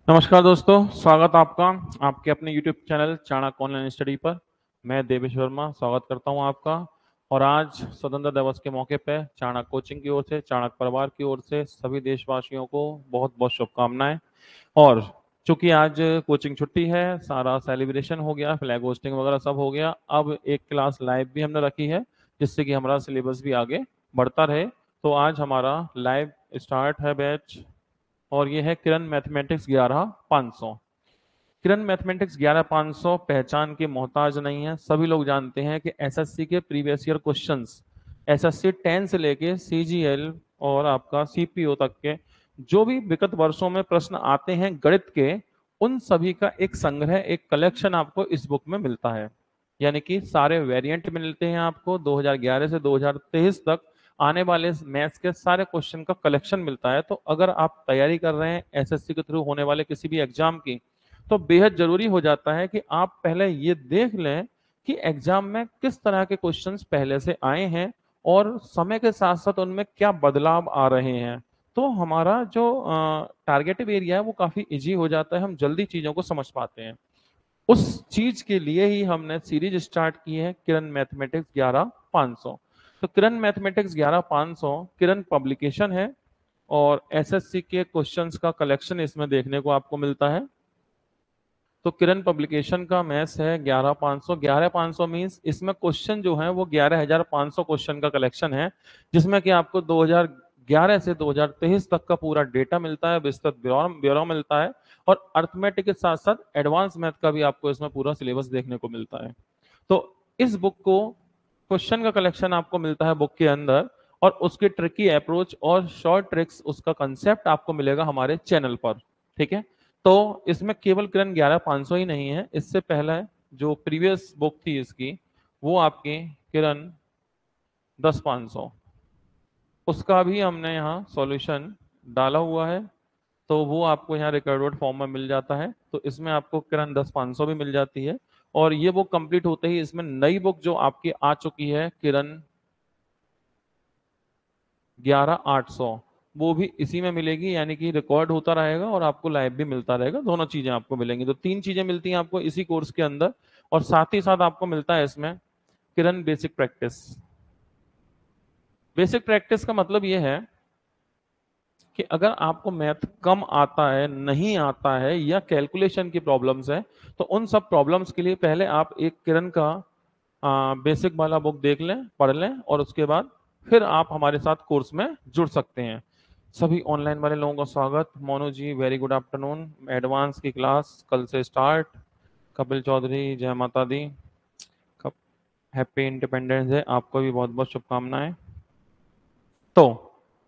नमस्कार दोस्तों, स्वागत आपका आपके अपने YouTube channel Chanakya online study पर। मैं देवेश वर्मा स्वागत करता हूं आपका। और आज स्वतंत्रता दिवस के मौके पर चाणक्य कोचिंग की ओर से, चाणक्य परिवार की ओर से सभी देशवासियों को बहुत बहुत शुभकामनाएं। और चूंकि आज कोचिंग छुट्टी है, सारा सेलिब्रेशन हो गया, फ्लैग होस्टिंग वगैरह सब हो गया, अब एक क्लास लाइव भी हमने रखी है जिससे कि हमारा सिलेबस भी आगे बढ़ता रहे। तो आज हमारा लाइव स्टार्ट है बैच, और ये है किरण मैथमेटिक्स 11,500। किरण मैथमेटिक्स 11,500 पहचान के मोहताज नहीं है। सभी लोग जानते हैं कि एसएससी के प्रीवियस ईयर क्वेश्चंस, एसएससी 10 से लेके सीजीएल और आपका सीपीओ तक के जो भी विगत वर्षों में प्रश्न आते हैं गणित के, उन सभी का एक संग्रह, एक कलेक्शन आपको इस बुक में मिलता है। यानी कि सारे वेरिएंट मिलते हैं आपको 2011 से 2023 तक आने वाले मैथ्स के सारे क्वेश्चन का कलेक्शन मिलता है। तो अगर आप तैयारी कर रहे हैं एसएससी के थ्रू होने वाले किसी भी एग्जाम की, तो बेहद जरूरी हो जाता है कि आप पहले ये देख लें कि एग्जाम में किस तरह के क्वेश्चंस पहले से आए हैं और समय के साथ साथ उनमें क्या बदलाव आ रहे हैं। तो हमारा जो टारगेटिव एरिया है वो काफी इजी हो जाता है, हम जल्दी चीजों को समझ पाते हैं। उस चीज के लिए ही हमने सीरीज स्टार्ट की है किरण मैथमेटिक्स 11,500। तो किरण मैथमेटिक्स 11,500 किरण पब्लिकेशन है, और एसएससी के क्वेश्चंस का कलेक्शन इसमें देखने को आपको मिलता है। तो किरण पब्लिकेशन का मैथ्स है 11,500। 11,500 मीन्स इसमें क्वेश्चन जो है वो 11,500 क्वेश्चन का कलेक्शन है, जिसमें कि आपको 2011 से 2023 तक का पूरा डेटा मिलता है, विस्तृत ब्यौरा ब्यौरा मिलता है। और अर्थमेटिक के साथ साथ एडवांस मैथ का भी आपको इसमें पूरा सिलेबस देखने को मिलता है। तो इस बुक को क्वेश्चन का कलेक्शन आपको मिलता है बुक के अंदर, और उसकी ट्रिकी अप्रोच और शॉर्ट ट्रिक्स, उसका कंसेप्ट आपको मिलेगा हमारे चैनल पर। ठीक है। तो इसमें केवल किरण 11,500 ही नहीं है, इससे पहले जो प्रीवियस बुक थी इसकी, वो आपकी किरण 10,500, उसका भी हमने यहाँ सॉल्यूशन डाला हुआ है। तो वो आपको यहाँ रिकॉर्डेड फॉर्म में मिल जाता है। तो इसमें आपको किरण 10,500 भी मिल जाती है। और ये बुक कंप्लीट होते ही इसमें नई बुक जो आपकी आ चुकी है किरण 11,800, वो भी इसी में मिलेगी। यानी कि रिकॉर्ड होता रहेगा और आपको लाइव भी मिलता रहेगा, दोनों चीजें आपको मिलेंगी। तो तीन चीजें मिलती हैं आपको इसी कोर्स के अंदर। और साथ ही साथ आपको मिलता है इसमें किरण बेसिक प्रैक्टिस। बेसिक प्रैक्टिस का मतलब ये है कि अगर आपको मैथ कम आता है, नहीं आता है, या कैलकुलेशन की प्रॉब्लम्स है, तो उन सब प्रॉब्लम्स के लिए पहले आप एक किरण का बेसिक वाला बुक देख लें, पढ़ लें, और उसके बाद फिर आप हमारे साथ कोर्स में जुड़ सकते हैं। सभी ऑनलाइन वाले लोगों का स्वागत। मोनू जी वेरी गुड आफ्टरनून। एडवांस की क्लास कल से स्टार्ट। कपिल चौधरी जय माता दी। हैप्पी इंडिपेंडेंस डे, आपको भी बहुत बहुत शुभकामनाएं।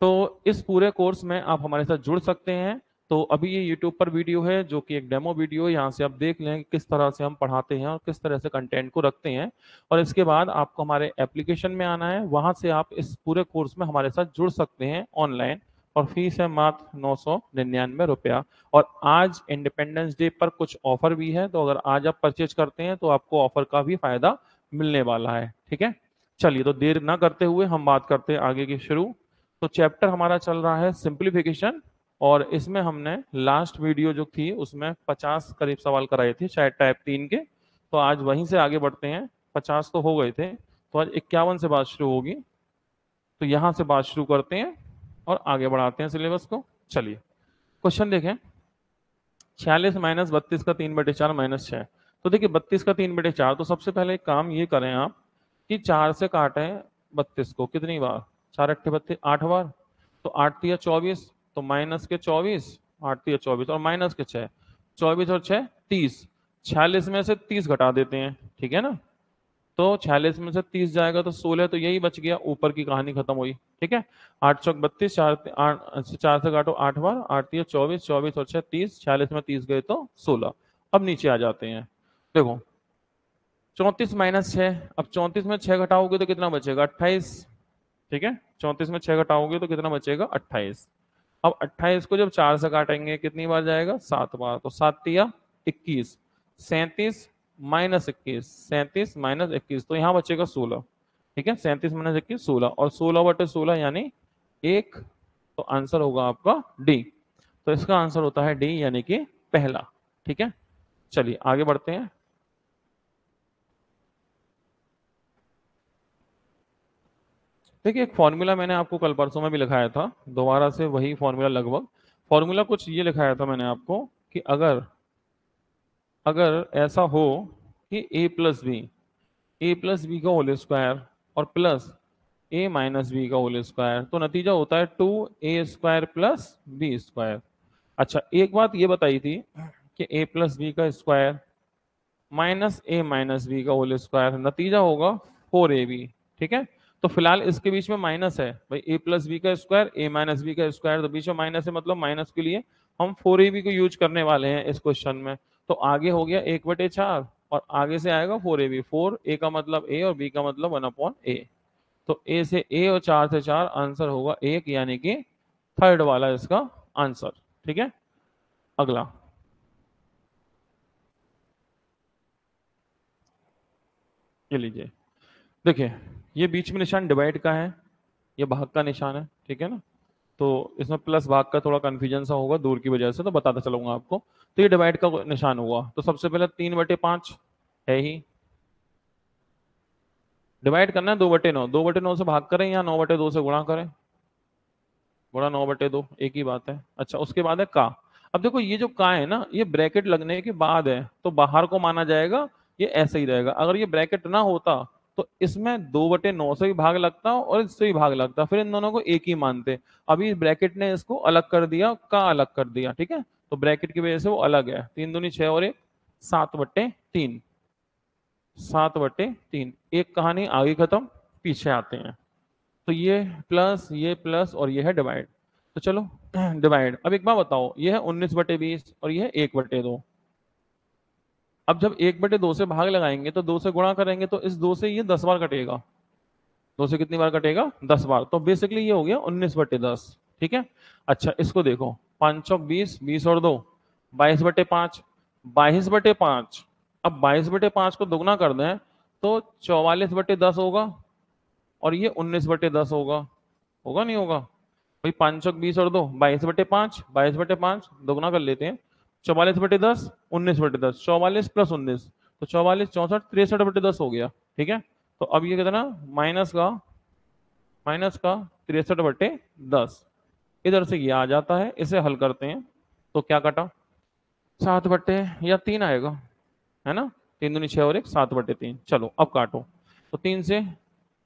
तो इस पूरे कोर्स में आप हमारे साथ जुड़ सकते हैं। तो अभी ये YouTube पर वीडियो है जो कि एक डेमो वीडियो है, यहाँ से आप देख लें कि किस तरह से हम पढ़ाते हैं और किस तरह से कंटेंट को रखते हैं। और इसके बाद आपको हमारे एप्लीकेशन में आना है, वहां से आप इस पूरे कोर्स में हमारे साथ जुड़ सकते हैं ऑनलाइन। और फीस है मात्र 999 रुपया। और आज इंडिपेंडेंस डे पर कुछ ऑफर भी है, तो अगर आज आप परचेज करते हैं तो आपको ऑफर का भी फायदा मिलने वाला है। ठीक है। चलिए, तो देर ना करते हुए हम बात करते हैं आगे की शुरू। तो चैप्टर हमारा चल रहा है सिंप्लीफिकेशन, और इसमें हमने लास्ट वीडियो जो थी उसमें 50 करीब सवाल कराए थे, शायद टाइप 3 के। तो आज वहीं से आगे बढ़ते हैं। 50 तो हो गए थे, तो आज 51 से बात शुरू होगी। तो यहां से बात शुरू करते हैं और आगे बढ़ाते हैं सिलेबस को। चलिए, क्वेश्चन देखें। 46 माइनस 32 का 3/4 -6। तो देखिए, 32 का 3/4, तो सबसे पहले एक काम ये करें आप कि 4 से काटें 32 को कितनी बार, 4 अट्ठे 32, 8 बार। तो 8 तिया 24, तो माइनस के 24, 8 तिया 24 और माइनस के 6, 24 और 6 30। 46 में से 30 घटा देते हैं, ठीक है ना। तो 46 में से 30 जाएगा तो 16, तो यही बच गया, ऊपर की कहानी खत्म हुई। ठीक है। 8 चौक 32, 4 से काटो 8 बार, 8 तिया 24, 24 और 6 30, 46 में 30 गए तो 16। अब नीचे आ जाते हैं। देखो, 34 माइनस 6। अब 34 में 6 घटाओगे तो कितना बचेगा, 28। ठीक है, 34 में 6 घटाओगे तो कितना बचेगा, 28। अब 28 को जब 4 से काटेंगे कितनी बार जाएगा, 7 बार। तो 7 तिया 21, 37 माइनस 21, 37 माइनस 21, तो यहाँ बचेगा 16। ठीक है, 37 माइनस 21 16, और 16/16 यानी 1। तो आंसर होगा आपका डी। तो इसका आंसर होता है डी, यानी कि पहला। ठीक है, चलिए आगे बढ़ते हैं। देखिए एक फॉर्मूला मैंने आपको कल परसों में भी लिखाया था, दोबारा से वही फॉर्मूला लगभग। फॉर्मूला कुछ ये लिखाया था मैंने आपको कि अगर अगर ऐसा हो कि ए प्लस बी का होल स्क्वायर और प्लस ए माइनस बी का होल स्क्वायर, तो नतीजा होता है 2a² प्लस बी स्क्वायर। अच्छा एक बात ये बताई थी कि ए प्लस बी का स्क्वायर माइनस ए माइनस बी का होल स्क्वायर, नतीजा होगा 4ab। ठीक है, तो फिलहाल इसके बीच में माइनस है भाई, ए प्लस बी का स्क्वायर ए माइनस बी का स्क्वायर, तो बीच में माइनस है, मतलब माइनस के लिए हम 4ab को यूज करने वाले हैं इस क्वेश्चन में। तो आगे हो गया 1/4 और आगे से आएगा 4ab। 4a का मतलब a और b का मतलब 1/a। तो a से a और 4 से 4, आंसर होगा 1, यानी कि थर्ड वाला इसका आंसर। ठीक है, अगला ये लीजिए। देखिए ये बीच में निशान डिवाइड का है, ये भाग का निशान है। ठीक है ना, तो इसमें प्लस भाग का थोड़ा कंफ्यूजन सा होगा दूर की वजह से, तो बताता चलूंगा आपको। तो ये डिवाइड का निशान हुआ, तो सबसे पहले 3/5 है ही, डिवाइड करना है 2/9। 2/9 से भाग करें या 9/2 से गुणा करें? गुणा 9/2, एक ही बात है। अच्छा उसके बाद है का। अब देखो ये जो का है ना, ये ब्रैकेट लगने के बाद है, तो बाहर को माना जाएगा, ये ऐसे ही रहेगा। अगर ये ब्रैकेट ना होता तो इसमें 2/9 से भी भाग लगता और इससे भी भाग लगता, फिर इन दोनों को एक ही मानते। अभी ब्रैकेट ने इसको अलग कर दिया, का अलग कर दिया। ठीक है, तो ब्रैकेट की वजह से वो अलग है। 3 दूनी 6 और 1 7/3, 7/3। एक कहानी आगे खत्म, पीछे आते हैं। तो ये प्लस और ये है डिवाइड। तो चलो डिवाइड। अब एक बात बताओ, ये है 19/20 और ये है 1/2। अब जब 1/2 से भाग लगाएंगे तो 2 से गुणा करेंगे, तो इस 2 से ये 10 बार कटेगा। 2 से कितनी बार कटेगा? 10 बार। तो बेसिकली ये हो गया 19/10। ठीक है, अच्छा इसको देखो, 5 चौक 20, 20 और 2 22/5, 22/5। अब 22/5 को दुगना कर दें तो 44/10 होगा, और ये 19/10 होगा। होगा नहीं होगा भाई? 5 चौक 20 और 2 22/5, 22/5 दोगुना कर लेते हैं, 44/10, 19/10, 44 प्लस 19, तो 44 64 63/10 हो गया। ठीक है, तो अब ये कितना, माइनस का 63/10। इधर से ये आ जाता है, इसे हल करते हैं तो क्या कटा, 7/3 आएगा, है ना? 3 दूनी 6 और 1 7/3। चलो अब काटो, तो 3 से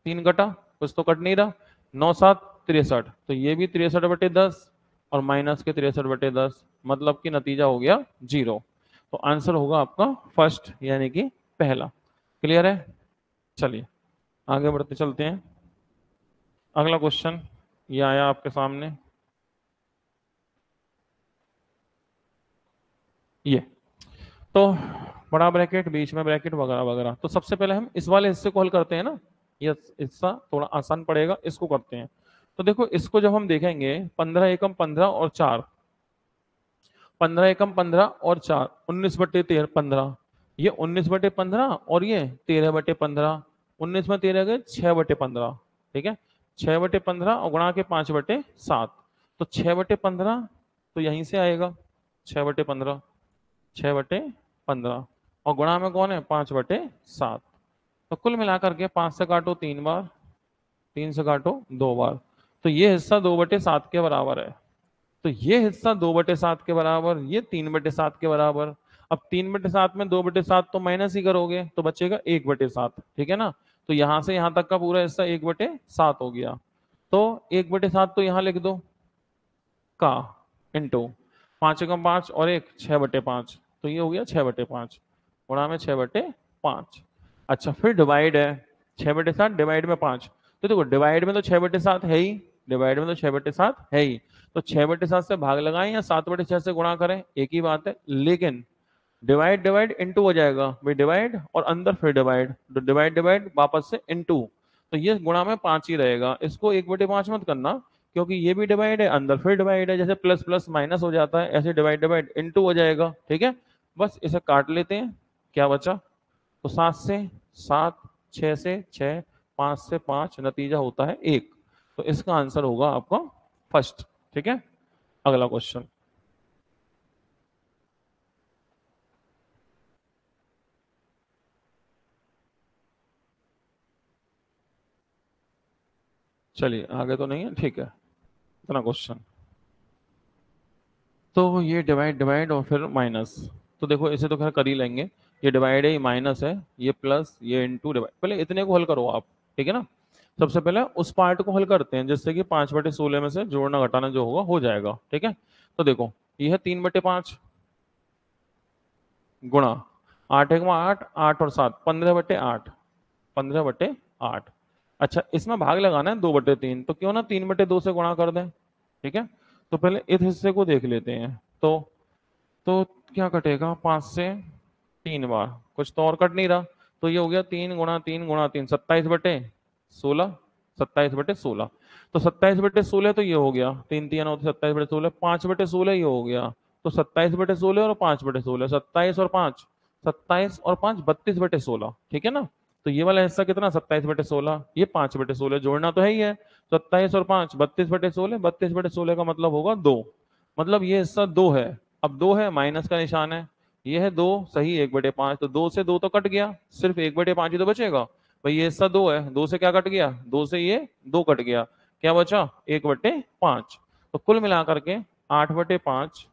3 कटा, कुछ तो कट नहीं रहा। 9 7 63, तो ये भी 63/10 और माइनस के 63/10, मतलब कि नतीजा हो गया 0। तो आंसर होगा आपका फर्स्ट, यानी कि पहला। क्लियर है? चलिए आगे बढ़ते चलते हैं। अगला क्वेश्चन ये आया आपके सामने, ये तो बड़ा ब्रैकेट, बीच में ब्रैकेट, वगैरह वगैरह। तो सबसे पहले हम इस वाले हिस्से को हल करते हैं ना, ये हिस्सा थोड़ा आसान पड़ेगा, इसको करते हैं। तो देखो इसको जब हम देखेंगे, 15 एकम 15 और 4, 15 एकम 15 और 4, 19/15। ये 19/15 और ये 13/15, 19 में 13 गए 6/15। ठीक है, 6/15 और गुणा के 5/7, तो 6/15 तो यहीं से आएगा, 6/15, 6/15 और गुणा में कौन है, 5/7। तो कुल मिलाकर के 5 से काटो 3 बार, 3 से काटो 2 बार, तो ये हिस्सा 2/7 के बराबर है। तो ये हिस्सा 2/7 के बराबर, ये 3/7 के बराबर। अब 3/7 में 2/7 तो माइनस ही करोगे तो बचेगा 1/7। ठीक है ना, तो यहां से यहां तक का पूरा हिस्सा 1/7 हो गया। तो 1/7 तो यहां लिख दो, का इंटू 5 एकम 5 और 1 6/5, तो ये हो गया 6/5 गुणा में 6/5। अच्छा फिर डिवाइड है, 6/7 डिवाइड में 5, तो देखो डिवाइड में तो 6/7 है ही, डिवाइड में तो 6/7 है ही, तो 6/7 से भाग लगाएं या 7/6 से गुणा करें, एक ही बात है। लेकिन डिवाइड डिवाइड इंटू हो जाएगा भाई, डिवाइड और अंदर फिर डिवाइड, तो डिवाइड डिवाइड वापस से इंटू, तो ये गुणा में 5 ही रहेगा। इसको 1/5 मत करना, क्योंकि ये भी डिवाइड है, अंदर फिर डिवाइड है, जैसे प्लस प्लस माइनस हो जाता है, ऐसे डिवाइड डिवाइड इंटू हो जाएगा। ठीक है, बस इसे काट लेते हैं, क्या बचा, तो 7 से 7, 6 से 6, 5 से 5, नतीजा होता है 1। तो इसका आंसर होगा आपका फर्स्ट। ठीक है, अगला क्वेश्चन। चलिए आगे तो नहीं है, ठीक है, इतना क्वेश्चन। तो ये डिवाइड डिवाइड और फिर माइनस। तो देखो इसे तो खैर कर ही लेंगे। ये डिवाइड है, ये माइनस है, ये प्लस, ये इनटू डिवाइड। पहले इतने को हल करो आप, ठीक है ना। सबसे पहले उस पार्ट को हल करते हैं जिससे कि 5/16 में से जोड़ना घटाना जो होगा हो जाएगा, ठीक है। तो देखो ये है 3/5 गुणा 8 × 8, 8 और 7, 15/8, 15/8। अच्छा इसमें भाग लगाना है 2/3, तो क्यों ना 3/2 से गुणा कर दें, ठीक है। तो पहले इस हिस्से को देख लेते हैं। तो क्या कटेगा, 5 से 3 बार, कुछ तो और कट नहीं रहा। तो ये हो गया 3 × 3 × 3, 27/16, 27/16। तो 27/16 तो ये हो गया, 3 3 9 27/16, 5/16 ये हो गया। तो 27/16 और 5/16, 27 और 5, 27 और 5 32/16, ठीक है ना। तो ये वाला हिस्सा कितना, 27/16, ये 5/16, जोड़ना तो है ही है। 27 और 5 32/16, 32/16 का मतलब होगा 2, मतलब ये हिस्सा 2 है। अब 2 है, माइनस का निशान है, ये है 2, सही 1/5, तो 2 से 2 तो कट गया, सिर्फ 1/5 ही तो बचेगा। भाई ये हिस्सा 2 है, 2 से क्या कट गया, 2 से ये 2 कट गया, क्या बचा 1/5। तो कुल मिलाकर के 8/5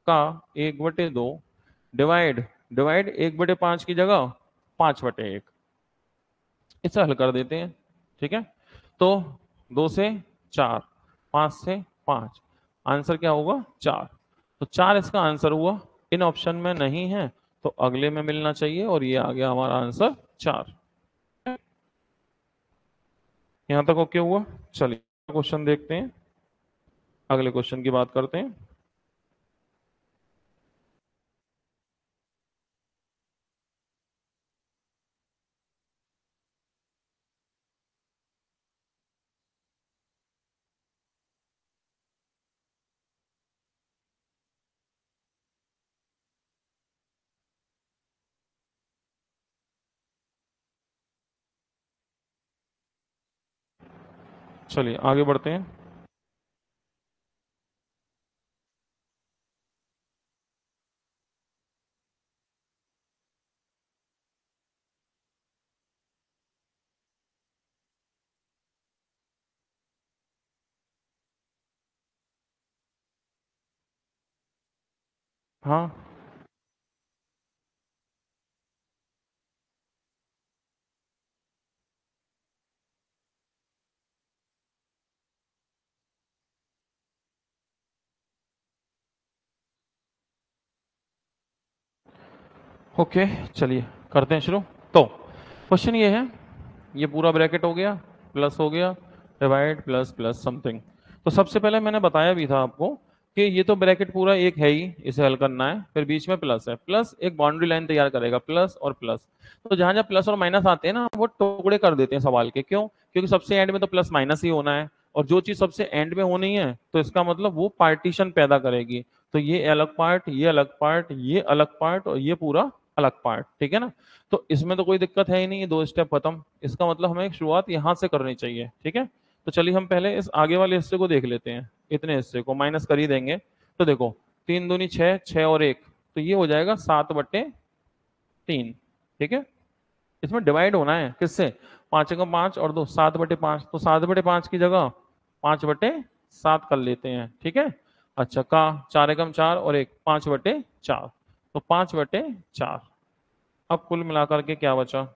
का 1/2 डिवाइड डिवाइड 1/5 की जगह 5/1, इसे हल कर देते हैं, ठीक है। तो 2 से 4, 5 से 5, आंसर क्या होगा 4। तो 4 इसका आंसर हुआ, इन ऑप्शन में नहीं है तो अगले में मिलना चाहिए, और ये आ गया हमारा आंसर 4। यहां तक ओके हुआ। चलिए क्वेश्चन देखते हैं, अगले क्वेश्चन की बात करते हैं। चलिए आगे बढ़ते हैं। हाँ ओके, चलिए करते हैं शुरू। तो क्वेश्चन ये है, ये पूरा ब्रैकेट हो गया, प्लस हो गया, डिवाइड प्लस प्लस समथिंग। तो सबसे पहले मैंने बताया भी था आपको कि ये तो ब्रैकेट पूरा एक है ही, इसे हल करना है, फिर बीच में प्लस है, प्लस एक बाउंड्री लाइन तैयार करेगा, प्लस और प्लस। तो जहां जहां प्लस और माइनस आते हैं ना, वो टुकड़े कर देते हैं सवाल के, क्यों, क्योंकि सबसे एंड में तो प्लस माइनस ही होना है, और जो चीज सबसे एंड में होनी है तो इसका मतलब वो पार्टीशन पैदा करेगी। तो ये अलग पार्ट, ये अलग पार्ट, ये अलग पार्ट, और ये पूरा अलग पार्ट, ठीक है ना। तो इसमें तो कोई दिक्कत है ही नहीं, 2 स्टेप खत्म। इसका मतलब हमें एक शुरुआत यहां से करनी चाहिए, ठीक है। तो चलिए हम पहले इस आगे वाले हिस्से को देख लेते हैं, इतने हिस्से को माइनस कर ही देंगे। तो देखो 3 दूनी 6, 6 और 1, तो ये हो जाएगा 7/3, ठीक है। इसमें डिवाइड होना है किससे, 5 × 5 और 2, 7/5, तो 7/5 की जगह 5/7 कर लेते हैं, ठीक है। अच्छा का 4 × 4 और 1, 5/4, तो 5/4। अब कुल मिलाकर के क्या बचा,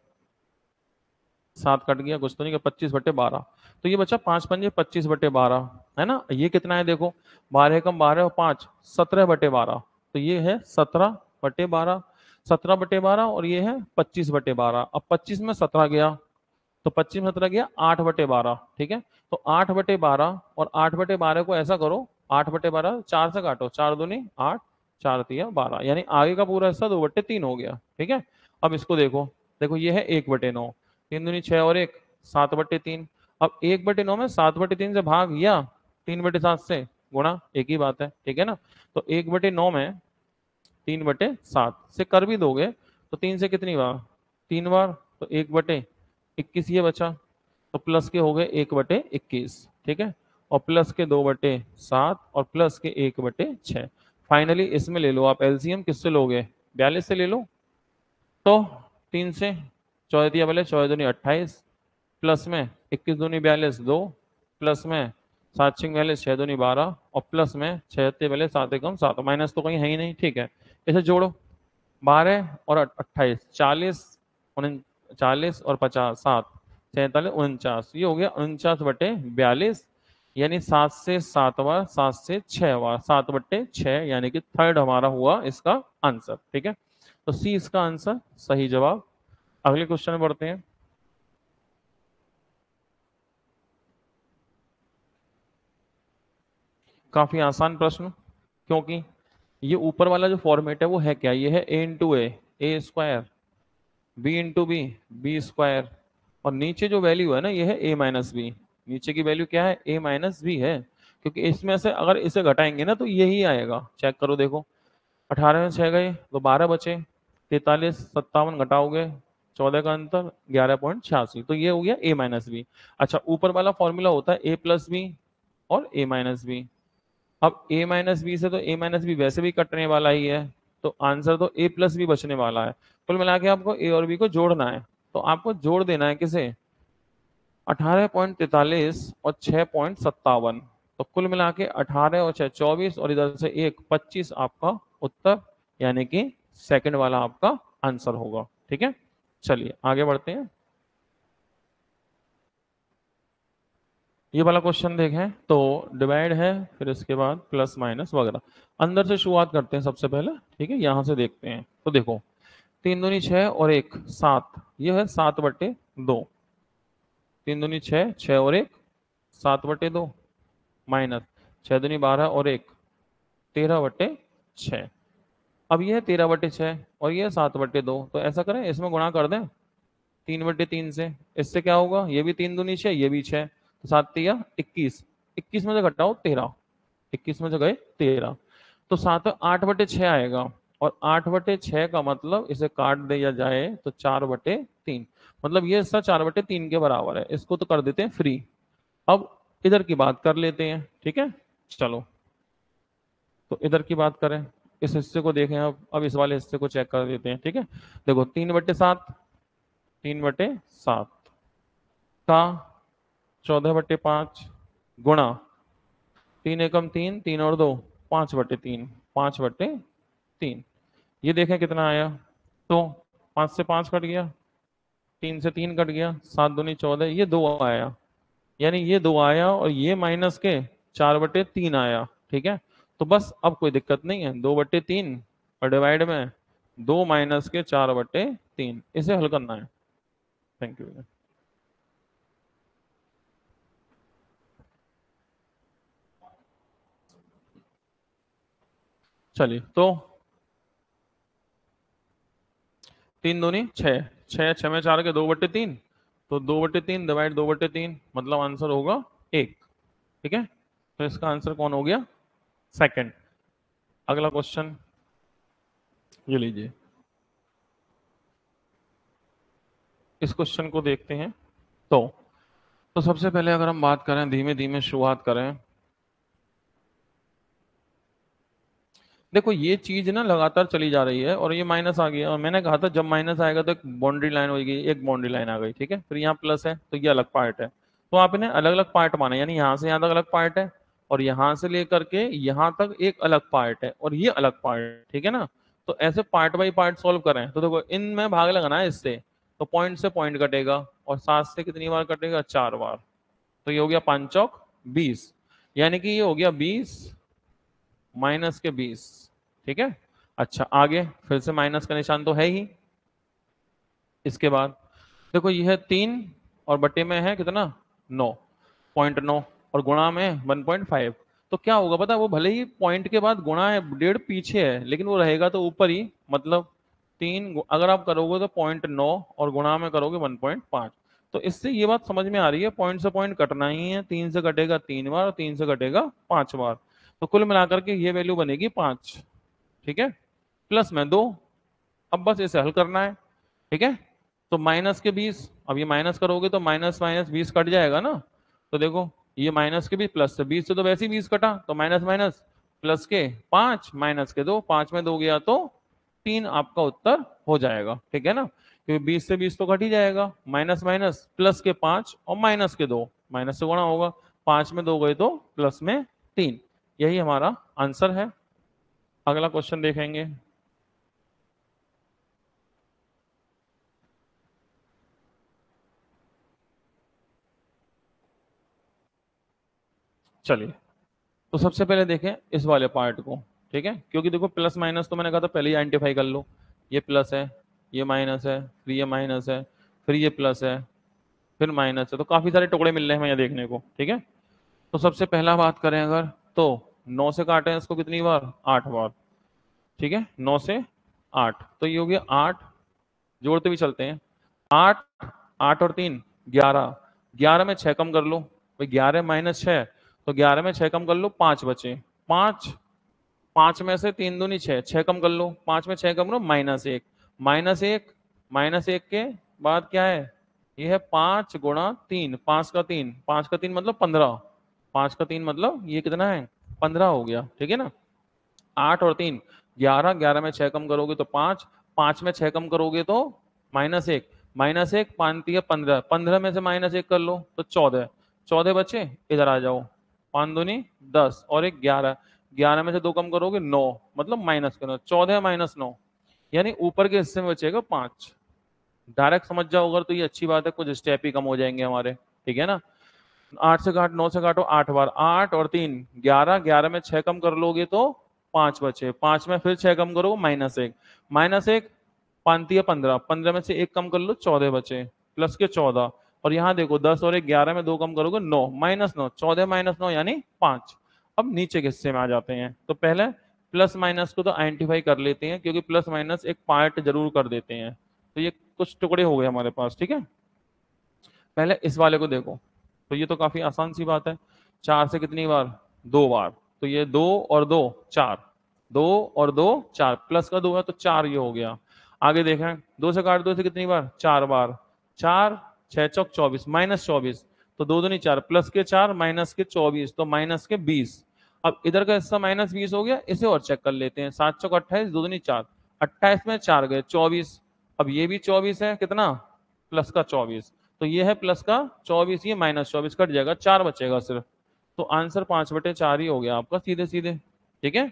7 कट गया, कुछ तो नहीं, 25/12। तो ये बचा 5×5 = 25/12, है ना। ये कितना है देखो, 12 × 12 और 5, 17/12, तो ये है 17/12, 17/12, और ये है 25/12। अब 25 में 17 गया, तो 25 में 17 गया 8/12, ठीक है। तो 8/12 और 8/12 को ऐसा करो, 8/12 4 से काटो, 4 दूनी 8, 4 तिया 12, यानी आगे का पूरा हिस्सा 2/3 हो गया, ठीक है। अब इसको देखो, देखो ये है 1/9, 3 दूनी 6 और 1, 7/3। अब 1/9 में 7/3 से भाग गया, 3/7 से गुणा, एक ही बात है, ठीक है ना। तो 1/9 में 3/7 से कर भी दोगे तो 3 से कितनी बार, 3 बार, तो 1/21 ये बचा। तो प्लस के हो गए 1/21, ठीक है, और प्लस के 2/7 और प्लस के 1/6। फाइनली इसमें ले लो आप एलसीएम, किससे लोगे, 42 से ले लो। तो 3 से 14 दिया, बोले 14 दूनी 28, प्लस में 21 दूनी 42, 2, प्लस में 7 6 पहले 6 दूनी 12 और प्लस में 6 पहले 7 एकम 7, माइनस तो कहीं है ही नहीं, ठीक है। इसे जोड़ो, 12 और 28 40, 40 और 50 7 47 49, ये हो गया 49/42, यानी 7 से 7 बार, 7 से 6 बार, 7/6, यानी कि थर्ड हमारा हुआ इसका आंसर, ठीक है। तो सी इसका आंसर सही जवाब। अगले क्वेश्चन में बढ़ते हैं। काफी आसान प्रश्न, क्योंकि ये ऊपर वाला जो फॉर्मेट है वो है क्या, ये है A into A square, B into B square, और नीचे जो वैल्यू है ना ये है ए माइनस बी। नीचे की वैल्यू क्या है, ए माइनस बी है, क्योंकि इसमें से अगर इसे घटाएंगे ना तो यही आएगा। चेक करो, देखो 18 में 6 गए तो 12 बचे, 43 57 घटाओगे 14 का अंतर 11.86, तो ये हो गया ए माइनस बी। अच्छा, ऊपर वाला फॉर्मूला होता है ए प्लस बी और ए माइनस बी। अब ए माइनस बी से तो ए माइनस बी वैसे भी कटने वाला ही है, तो आंसर तो ए प्लस बी बचने वाला है। कुल मिला के आपको ए और बी को जोड़ना है, तो आपको जोड़ देना है किसे, 18.43 और 6.57, तो कुल मिला के 18 और 6 24 और इधर से 1 25 आपका उत्तर, यानी कि सेकंड वाला आपका आंसर होगा, ठीक है। चलिए आगे बढ़ते हैं। ये वाला क्वेश्चन देखें तो डिवाइड है, फिर इसके बाद प्लस माइनस वगैरह। अंदर से शुरुआत करते हैं सबसे पहले, ठीक है, यहां से देखते हैं। तो देखो 3 दूनी 6 और 1 7, ये है 7/2, 3 दूनी 6, 6 और 1 7/2, माइनस 6 दूनी 12 और 1 13/6। अब ये है 13/6 और ये 7/2, तो ऐसा करें इसमें गुणा कर दें 3/3 से। इससे क्या होगा, ये भी 3 दूनी 6, ये भी 6, तो 7 तिया 21, 21 में से घटाओ 13, 21 में से गए 13, तो 7 8/6 आएगा। और 8/6 का मतलब इसे काट दिया जाए तो 4/3, मतलब ये हिस्सा 4/3 के बराबर है, इसको तो कर देते हैं फ्री। अब इधर की बात कर लेते हैं, ठीक है। चलो, तो इधर की बात करें, इस हिस्से को देखें। अब इस वाले हिस्से को चेक कर देते हैं, ठीक है। देखो 3/7, 3/7 का 14/5 गुणा 3 एकम 3, 3 और 2 5/3, 5/3, ये देखें कितना आया। तो 5 से 5 कट गया, 3 से 3 कट गया, 7 दूनी 14, ये 2 आया, यानी ये 2 आया और ये माइनस के 4/3 आया, ठीक है। तो बस अब कोई दिक्कत नहीं है, 2/3 और डिवाइड में 2 माइनस के 4/3, इसे हल करना है। Thank you. चलिए, तो 3 दूनी 6, 6 6 में 4 के 2/3, तो 2/3 डिवाइड 2/3, मतलब आंसर होगा 1, ठीक है। तो इसका आंसर कौन हो गया, सेकंड। अगला क्वेश्चन ये लीजिए, इस क्वेश्चन को देखते हैं। तो सबसे पहले अगर हम बात करें, धीमे धीमे शुरुआत करें। देखो ये चीज ना लगातार चली जा रही है और ये माइनस आ गया, और मैंने कहा था जब माइनस आएगा तो एक बाउंड्री लाइन होगी, एक बाउंड्री लाइन आ गई, ठीक है। फिर यहाँ प्लस है तो ये अलग पार्ट है, तो आप इन्हें अलग अलग पार्ट माने, यानी यहाँ से यहाँ तक अलग पार्ट है और यहाँ से लेकर के यहाँ तक एक अलग पार्ट है और ये अलग पार्ट, ठीक है ना। तो ऐसे पार्ट बाई पार्ट सॉल्व करें, तो देखो इनमें भाग लगाना है इससे, तो पॉइंट से पॉइंट कटेगा और 7 से कितनी बार कटेगा, 4 बार, तो ये हो गया 5 चौक 20, यानी कि ये हो गया 20 माइनस के 20, ठीक है। अच्छा आगे फिर से माइनस का निशान तो है ही। इसके बाद देखो ये है 3 और बटे में है कितना 9.9 और गुणा में 1.5, तो क्या होगा पता है, वो भले ही पॉइंट के बाद गुणा है, डेढ़ पीछे है, लेकिन वो रहेगा तो ऊपर ही, मतलब 3 अगर आप करोगे तो 0.9 और गुणा में करोगे 1.5। तो इससे ये बात समझ में आ रही है, पॉइंट से पॉइंट कटना ही है, 3 से कटेगा 3 बार और 3 से कटेगा 5 बार, तो कुल मिलाकर के ये वैल्यू बनेगी 5, ठीक है। प्लस में 2, अब बस इसे हल करना है, ठीक है। तो माइनस के 20, अब ये माइनस करोगे तो माइनस माइनस 20 कट जाएगा ना, तो देखो ये माइनस के 20 प्लस से 20 से तो वैसे ही 20 कटा, तो माइनस माइनस प्लस के 5 माइनस के 2, 5 में 2 गया तो 3 आपका उत्तर हो जाएगा, ठीक है ना, क्योंकि 20 से 20 तो कट ही जाएगा, माइनस माइनस प्लस के 5 और माइनस के 2, माइनस से गुणा होगा, 5 में 2 गए तो प्लस में 3। यही हमारा आंसर है। अगला क्वेश्चन देखेंगे। चलिए, तो सबसे पहले देखें इस वाले पार्ट को। ठीक है, क्योंकि देखो प्लस माइनस तो मैंने कहा था पहले ही आइडेंटिफाई कर लो। ये प्लस है, ये माइनस है, फिर ये माइनस है, फिर ये प्लस है, फिर माइनस है, तो काफी सारे टुकड़े मिल रहे हैं हमें देखने को। ठीक है, तो सबसे पहला बात करें अगर, तो 9 से काटें इसको कितनी बार, 8 बार। ठीक है, 9 से 8, तो ये हो गया 8। जोड़ते भी चलते हैं, 8, 8 और 3 11, 11 में 6 कम कर लो भाई, 11 माइनस 6, तो 11 में 6 कम कर लो, 5 बचे। 5, 5 में से 3 दूनी 6, 6 कम कर लो, 5 में 6 कम करो, -1, -1, -1 के बाद क्या है, ये है 5 गुणा 3, 5 का 3, 5 का 3 मतलब 15, 5 का 3 मतलब ये कितना है, 15 हो गया। ठीक है ना, 8 और 3 11, 11 में 6 कम करोगे तो 5, 5 में 6 कम करोगे तो -1, -1 5 है 15, 15 में से -1 कर लो तो 14, 14 बचे। इधर आ जाओ, 5 दूनी 10 और एक 11, 11 में से 2 कम करोगे 9, मतलब माइनस करो, 14 -9, यानी ऊपर के हिस्से में बचेगा 5। डायरेक्ट समझ जाओ अगर तो ये अच्छी बात है, कुछ स्टेप ही कम हो जाएंगे हमारे। ठीक है ना, 8 से काट, 9 से काटो 8 बार, 8 और 3 11, 11 में 6 कम कर लोगे तो 5 बचे, 5 में फिर 6 कम करो -1, -1 5 है 15, 15 में से 1 कम कर लो 14 बचे, प्लस के 14, और यहाँ देखो 10 और 1 11 में 2 कम करोगे 9, -9, 14 -9 यानी 5। अब नीचे के हिस्से में आ जाते हैं, तो पहले प्लस माइनस को तो आइडेंटिफाई कर लेते हैं, क्योंकि प्लस माइनस एक पार्ट जरूर कर देते हैं। तो ये कुछ टुकड़े हो गए हमारे पास। ठीक है, पहले इस वाले को देखो, तो ये तो काफी आसान सी बात है, 4 से कितनी बार, 2 बार, तो ये 2 और 2 4, 2 और 2 4, प्लस का 2 है तो 4 ये हो गया। आगे देखें, 2 से काट 2 से कितनी बार, 4 बार, 4 6 चौक 24, -24, तो 2 दूनी 4, प्लस के 4 माइनस के 24, तो माइनस के 20। अब इधर का हिस्सा -20 हो गया, इसे और चेक कर लेते हैं, 7 चौक 28, 2 दूनी 4, 28 में 4 गए 24, अब ये भी 24 है, कितना, प्लस का 24, तो ये है प्लस का 24, ये -24 कट जाएगा, 4 बचेगा सिर्फ। तो आंसर 5/4 ही हो गया आपका सीधे सीधे। ठीक है,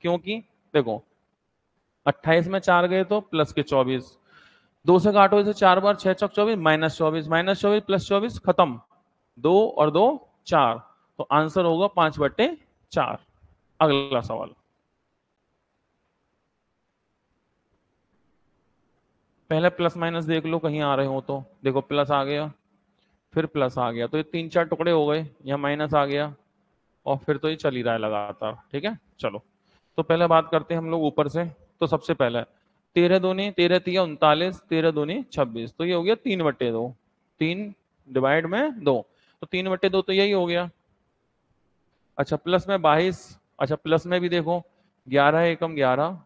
क्योंकि देखो 28 में 4 गए तो प्लस के 24, 2 से काटो इसे 4 बार, 6 चौक 24, -24, -24 प्लस 24 खत्म, 2 और 2 4, तो आंसर होगा 5/4। अगला सवाल, पहले प्लस माइनस देख लो कहीं आ रहे हो तो, देखो प्लस आ गया, फिर प्लस आ गया, तो ये 3 4 टुकड़े हो गए, यहाँ माइनस आ गया, और फिर तो ये चल ही रहा है लगातार। ठीक है, चलो, तो पहले बात करते हैं हम लोग ऊपर से। तो सबसे पहले 13 दूनी 13 तिया 39, 13 दूनी 26, तो ये हो गया 3/2, 3 डिवाइड में 2, तो 3/2 तो यही हो गया। अच्छा, प्लस में 22, अच्छा प्लस में भी देखो, 11 एकम 11,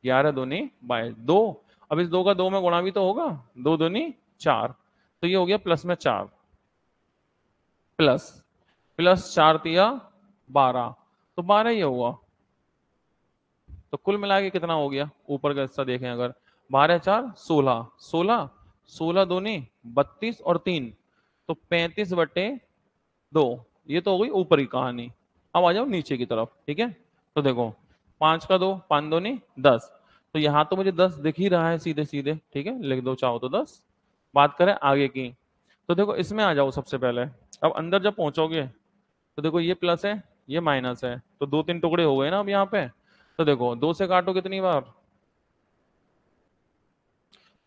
11 दूनी 22, 2, अब इस 2 का 2 में गुणा भी तो होगा, 2 दूनी 4, तो ये हो गया प्लस में 4, प्लस प्लस 4 तिया 12, तो 12 ही होगा। तो कुल मिला के कितना हो गया, ऊपर का हिस्सा देखें अगर, 12 4 16, 16, 16 दूनी 32 और 3, तो 35/2, ये तो हो गई ऊपर की कहानी। अब आ जाओ नीचे की तरफ। ठीक है, तो देखो 5 का 2, 5 दूनी 10, तो यहाँ तो मुझे 10 दिख ही रहा है सीधे सीधे। ठीक है, लिख दो चाहो तो 10। बात करें आगे की, तो देखो इसमें आ जाओ सबसे पहले। अब अंदर जब पहुंचोगे तो देखो ये प्लस है, ये माइनस है, तो 2 3 टुकड़े हो गए ना अब यहाँ पे। तो देखो 2 से काटो कितनी बार,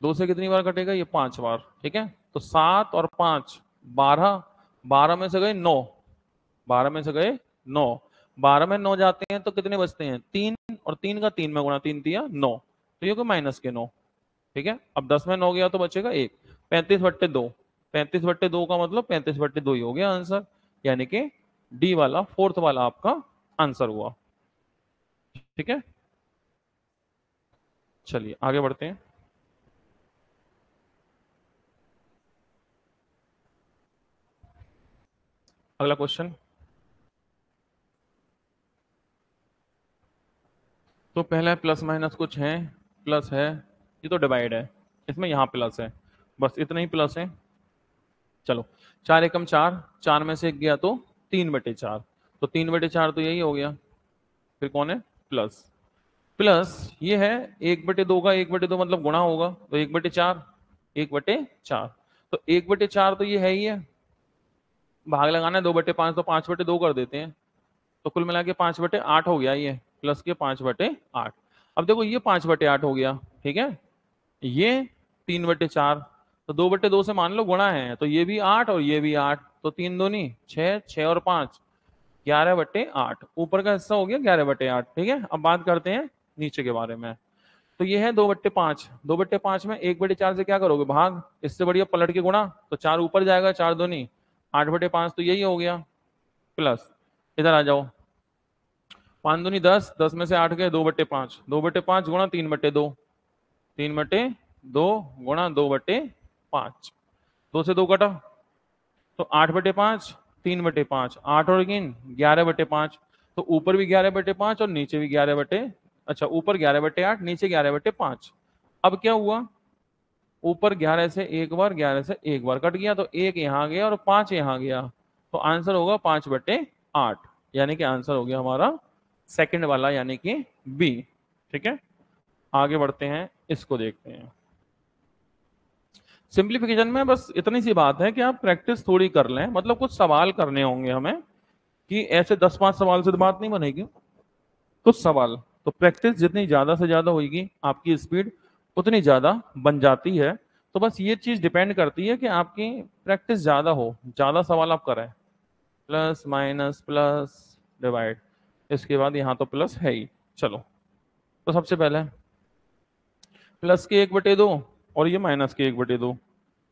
2 से कितनी बार कटेगा, ये 5 बार। ठीक है, तो 7 और 5 12, 12 में से गए 9, 12 में से गए 9, 12 में 9 जाते हैं तो कितने बचते हैं, 3, और 3 का 3 में गुणा, 3 तिया 9, तो ये को -9। ठीक है, अब 10 में 9 गया तो बचेगा 1, 35/2, 35/2 का मतलब 35/2 ही हो गया आंसर, यानी कि डी वाला फोर्थ वाला आपका आंसर हुआ। ठीक है, चलिए आगे बढ़ते हैं। अगला क्वेश्चन, तो पहला प्लस माइनस कुछ है, प्लस है, ये तो डिवाइड है, इसमें यहाँ प्लस है, बस इतना ही प्लस है। चलो, 4 एकम 4, 4 में से 1 गया तो 3/4, तो 3/4 तो यही हो गया। फिर कौन है? प्लस। प्लस ये है 1/2 का 1/2 मतलब गुणा होगा, तो 1/4, 1/4, तो 1/4 तो ये है ही है, भाग लगाना है 2/5 तो 5/2 कर देते हैं, तो कुल मिला के 5/8 हो गया ये, प्लस के 5/8। अब देखो ये 5/8 हो गया, ठीक है, ये 3/4, तो 2/2 से मान लो गुणा है, तो ये भी 8 और ये भी 8, तो 3 दूनी 6, 6 और 5 11/8, ऊपर का हिस्सा हो गया 11/8। ठीक है, अब बात करते हैं नीचे के बारे में। तो ये है 2/5, 2/5 में 1/4 से क्या करोगे? भाग, इससे बढ़िया पलट के गुणा, तो 4 ऊपर जाएगा, 4 दूनी 8/5, तो यही हो गया। प्लस इधर आ जाओ, 5 दूनी 10, 10 में से 8 गए, 2/5, 2/5 गुणा 3/2, 3/2 गुणा 2/5, 2 से 2 कटा, तो 8/5, 3/5, 8 और गिन 11/5, तो ऊपर भी 11/5 और नीचे भी 11 अच्छा ऊपर 11/8 नीचे 11/5। अब क्या हुआ? ऊपर 11 से एक बार, 11 से एक बार कट गया, तो एक यहाँ गया और 5 यहाँ गया, तो आंसर होगा 5/8, यानी कि आंसर हो गया हमारा सेकंड वाला, यानी कि बी। ठीक है, आगे बढ़ते हैं, इसको देखते हैं। सिंप्लीफिकेशन में बस इतनी सी बात है कि आप प्रैक्टिस थोड़ी कर लें, मतलब कुछ सवाल करने होंगे हमें, कि ऐसे 10-5 सवाल से तो बात नहीं बनेगी, कुछ सवाल, तो प्रैक्टिस जितनी ज्यादा से ज्यादा होगी आपकी स्पीड उतनी ज्यादा बन जाती है। तो बस ये चीज डिपेंड करती है कि आपकी प्रैक्टिस ज्यादा हो, ज्यादा सवाल आप करें। प्लस माइनस प्लस डिवाइड, इसके बाद यहाँ तो प्लस है ही। चलो, तो सबसे पहले प्लस के 1/2 और ये माइनस के 1/2,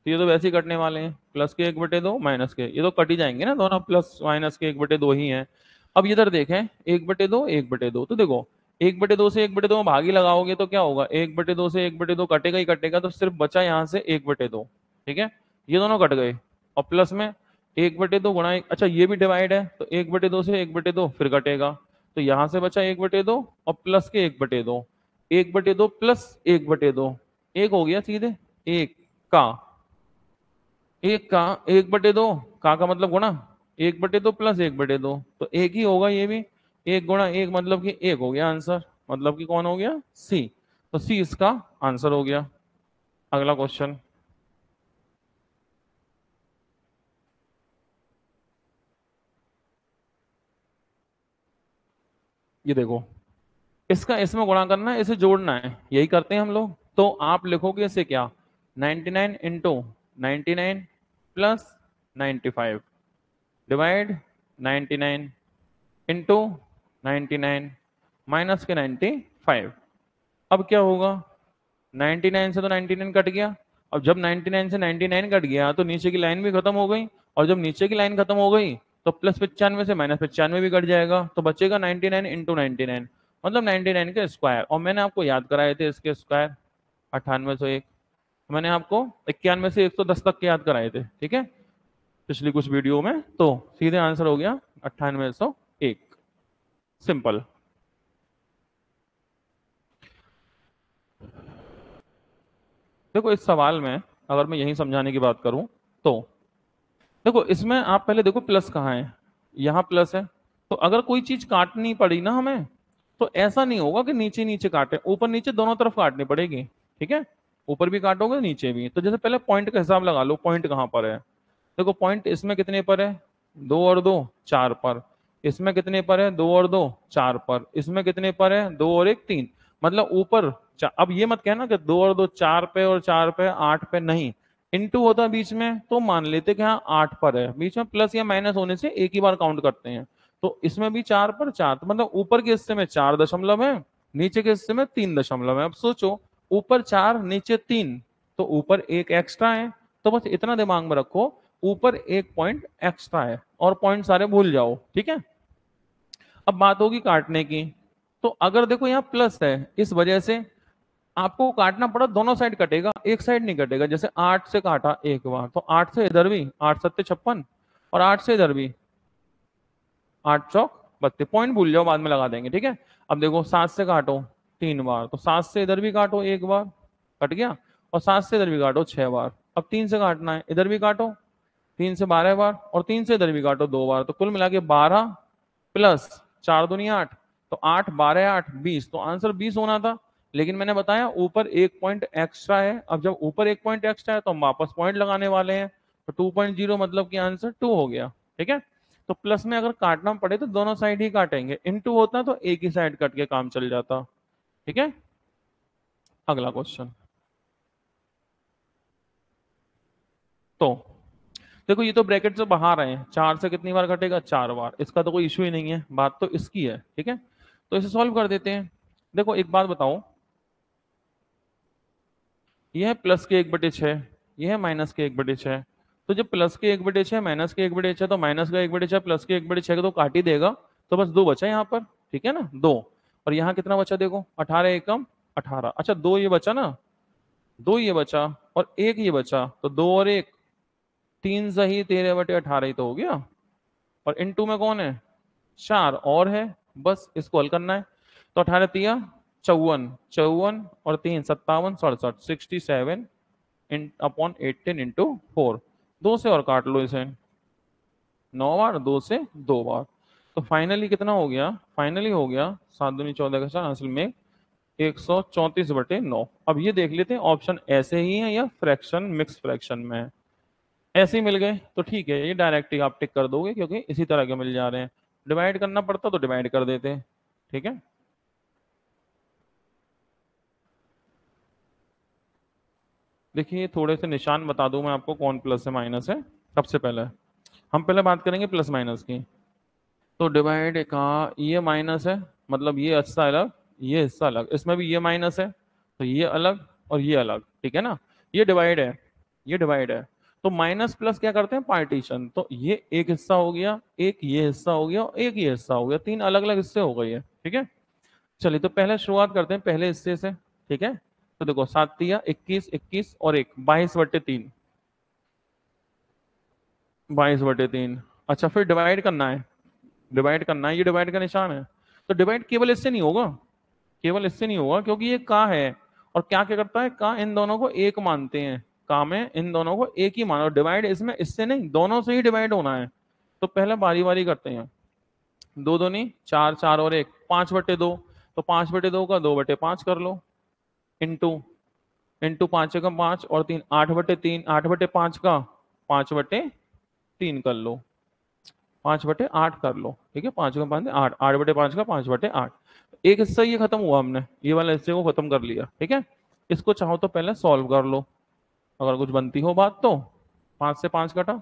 तो ये तो वैसे ही कटने वाले हैं, प्लस के 1/2 माइनस के, ये तो कट ही जाएंगे ना, दोनों प्लस माइनस के 1/2 ही हैं। अब इधर देखें, 1/2 1/2, तो देखो 1/2 से 1/2 में भागी लगाओगे तो क्या होगा? 1/2 से 1/2 कटेगा ही कटेगा, तो सिर्फ बचा यहाँ से 1/2। ठीक है, ये दोनों कट गए, और प्लस में 1/2 गुणा अच्छा ये भी डिवाइड है, तो 1/2 से 1/2 फिर कटेगा, तो यहाँ से बचा 1/2 और प्लस के 1/2, 1/2 प्लस 1/2, एक हो गया सीधे, एक का, एक का 1/2, का मतलब गुणा, 1/2 प्लस 1/2, तो एक ही होगा ये भी, एक गुणा एक मतलब कि एक हो गया आंसर, मतलब कि कौन हो गया? सी, तो सी इसका आंसर हो गया। अगला क्वेश्चन, ये देखो, इसका इसमें गुणा करना है, इसे जोड़ना है, यही करते हैं हम लोग। तो आप लिखोगे इसे क्या? 99 into 99 plus 95 divide 99 into 99 minus के 95। अब क्या होगा? 99 से तो 99 कट गया, अब जब 99 से 99 कट गया तो नीचे की लाइन भी खत्म हो गई, और जब नीचे की लाइन खत्म हो गई तो प्लस 95 से माइनस 95 भी कट जाएगा, तो बचेगा 99 इंटू 99, मतलब 99 के स्क्वायर। और मैंने आपको याद कराए थे इसके स्क्वायर 9801, मैंने आपको 91 से 110 तक के याद कराए थे, ठीक है, पिछली कुछ वीडियो में। तो सीधे आंसर हो गया 9801, सिंपल। देखो इस सवाल में अगर मैं यही समझाने की बात करूं, तो देखो इसमें आप पहले देखो प्लस कहाँ है, यहाँ प्लस है, तो अगर कोई चीज काटनी पड़ी ना हमें, तो ऐसा नहीं होगा कि नीचे नीचे काटे, ऊपर नीचे दोनों तरफ काटनी पड़ेगी। ठीक है, ऊपर भी काटोगे नीचे भी, तो जैसे पहले पॉइंट का हिसाब लगा लो, पॉइंट कहाँ पर है? देखो पॉइंट इसमें कितने पर है? 2 और 2 4 पर। इसमें कितने पर है? 2 और 2 4 पर। इसमें कितने पर है? 2 और 1 3, मतलब ऊपर अब ये मत कहना कि 2 और 2 4 पे और 4 पे 8 पे, नहीं, इनटू होता है बीच में, तो मान लेते कि हाँ 8 पर है, बीच में प्लस या माइनस होने से एक ही बार काउंट करते हैं, तो इसमें भी 4 पर 4, तो मतलब ऊपर के हिस्से में 4 दशमलव है, नीचे के हिस्से में 3 दशमलव है। अब सोचो, ऊपर 4 नीचे 3, तो ऊपर एक एक्स्ट्रा है, तो बस इतना दिमाग में रखो, ऊपर एक पॉइंट एक्स्ट्रा है, और पॉइंट सारे भूल जाओ। ठीक है, अब बात होगी काटने की, तो अगर देखो यहाँ प्लस है, इस वजह से आपको काटना पड़ा, दोनों साइड कटेगा, एक साइड नहीं कटेगा। जैसे 8 से काटा एक बार, तो 8 से इधर भी, 8 7 56, और 8 से इधर भी 8 चौक 32, पॉइंट भूल जाओ, बाद में लगा देंगे। ठीक है, अब देखो 7 से काटो 3 बार, तो 7 से इधर भी काटो एक बार, कट गया, और 7 से इधर भी काटो 6 बार। अब 3 से काटना है, इधर भी काटो, 3 से 12 बार और 3 से इधर भी काटो 2 बार, तो कुल मिला के 12 प्लस 4 दूनी 8, तो 8 12 8 20, तो आंसर 20 होना था। लेकिन मैंने बताया ऊपर एक पॉइंट एक्स्ट्रा है, अब जब ऊपर एक पॉइंट एक्स्ट्रा है तो हम वापस पॉइंट लगाने वाले हैं, तो 2.0 मतलब कि आंसर 2 हो गया। ठीक है, तो प्लस में अगर काटना पड़े तो दोनों साइड ही काटेंगे, इनटू होता तो एक ही साइड कट के काम चल जाता। ठीक है, अगला क्वेश्चन। तो देखो ये तो ब्रैकेट से बाहर आए हैं, 4 से कितनी बार कटेगा, 4 बार, इसका तो कोई इश्यू ही नहीं है, बात तो इसकी है। ठीक है, तो इसे सॉल्व कर देते हैं। देखो एक बात बताओ, यह है प्लस के 1/6, यह है माइनस के 1/6, तो जब प्लस के 1/6 माइनस के 1/6, तो माइनस का 1/6 प्लस के 1/6 को तो काट ही देगा, तो बस 2 बचा यहाँ पर। ठीक है ना, 2, और यहाँ कितना बचा देखो, 18 एकम 18, अच्छा 2 ये बचा ना, 2 ये बचा और 1 ये बचा, तो 2 और 1 3 सही 13/18 ही तो हो गया, और इनटू में कौन है, 4 और है, बस इसको हल करना है। तो 18 तिया 54, 54 और 3 57 67, 67 इन अपॉन 18 इंटू 4, 2 से और काट लो इसे, 9 बार, 2 से 2 बार, तो फाइनली कितना हो गया, फाइनली हो गया 7 दूनी 14 का 4, असल में 134/9। अब ये देख लेते हैं ऑप्शन ऐसे ही है या फ्रैक्शन मिक्स फ्रैक्शन में है। ऐसे ही मिल गए तो ठीक है, ये डायरेक्ट ही आप टिक कर दोगे क्योंकि इसी तरह के मिल जा रहे हैं, डिवाइड करना पड़ता तो डिवाइड कर देते हैं। ठीक है, देखिए थोड़े से निशान बता दूं मैं आपको, कौन प्लस है माइनस है। सबसे पहले हम पहले बात करेंगे प्लस माइनस की, तो डिवाइड का ये माइनस है, मतलब ये हिस्सा अलग, ये हिस्सा अलग, इसमें भी ये माइनस है, तो ये अलग और ये अलग। ठीक है ना, ये डिवाइड है, ये डिवाइड है, तो माइनस प्लस क्या करते हैं, पार्टीशन, तो ये एक हिस्सा हो गया, एक ये हिस्सा हो गया और एक ये हिस्सा हो गया, 3 अलग अलग हिस्से हो गए ये। ठीक है, चलिए तो पहले शुरुआत करते हैं पहले हिस्से से। ठीक है, तो देखो 7 तिया 21, 21 और 1 22/3, 22/3। अच्छा फिर डिवाइड करना है, डिवाइड करना है, ये डिवाइड का निशान है, तो डिवाइड केवल इससे नहीं होगा, केवल इससे नहीं होगा, क्योंकि ये का है, और क्या क्या करता है, का इन दोनों को एक मानते हैं, का में इन दोनों को एक ही मानो, डिवाइड इसमें इससे नहीं, दोनों से ही डिवाइड होना है। तो पहले बारी बारी करते हैं, 2 दूनी 4, 4 और 1 5/2, तो 5/2 का 2/5 कर लो, इंटू, इंटू 5 का 5 और 3 8/3, 8/5 का 5/3 कर लो, 5/8 कर लो। ठीक है, 5 का 5 8, 8/5 का 5/8, एक हिस्सा ये खत्म हुआ, हमने ये वाला हिस्से को खत्म कर लिया। ठीक है, इसको चाहो तो पहले सॉल्व कर लो, अगर कुछ बनती हो बात तो। 5 से 5 कटा,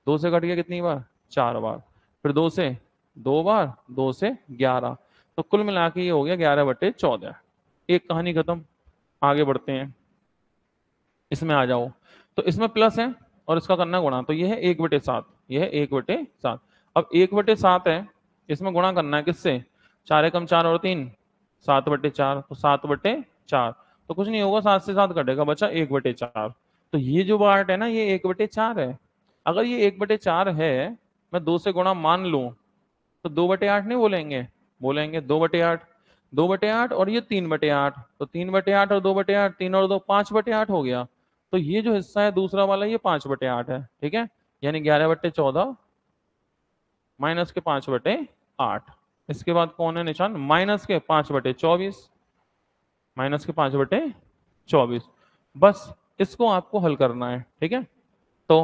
2 से कट गया कितनी बार, 4 बार, फिर 2 से 2 बार, 2 से 11, तो कुल मिला के ये हो गया 11/14। एक कहानी खत्म, आगे बढ़ते हैं, इसमें आ जाओ, तो इसमें प्लस है और इसका करना गुणा, तो ये है 1/7, ये है 1/7। अब 1/7 है, इसमें गुणा करना है किससे, 4 एकम 4 और 3 7/4, तो 7/4, तो कुछ नहीं होगा, 7 से 7 कटेगा, बचा 1/4। तो ये जो पार्ट है ना ये 1/4 है, अगर ये 1/4 है, मैं 2 से गुणा मान लूं, तो 2/8 नहीं बोलेंगे, बोलेंगे 2/8, 2/8 और ये 3/8, तो 3/8 और 2/8, 3 और 2 5/8 हो गया, तो ये जो हिस्सा है दूसरा वाला ये 5/8 है। ठीक है, यानी 11/14 माइनस के 5/8, इसके बाद कौन है निशान, माइनस के 5/24, माइनस के 5/24, बस इसको आपको हल करना है। ठीक है, तो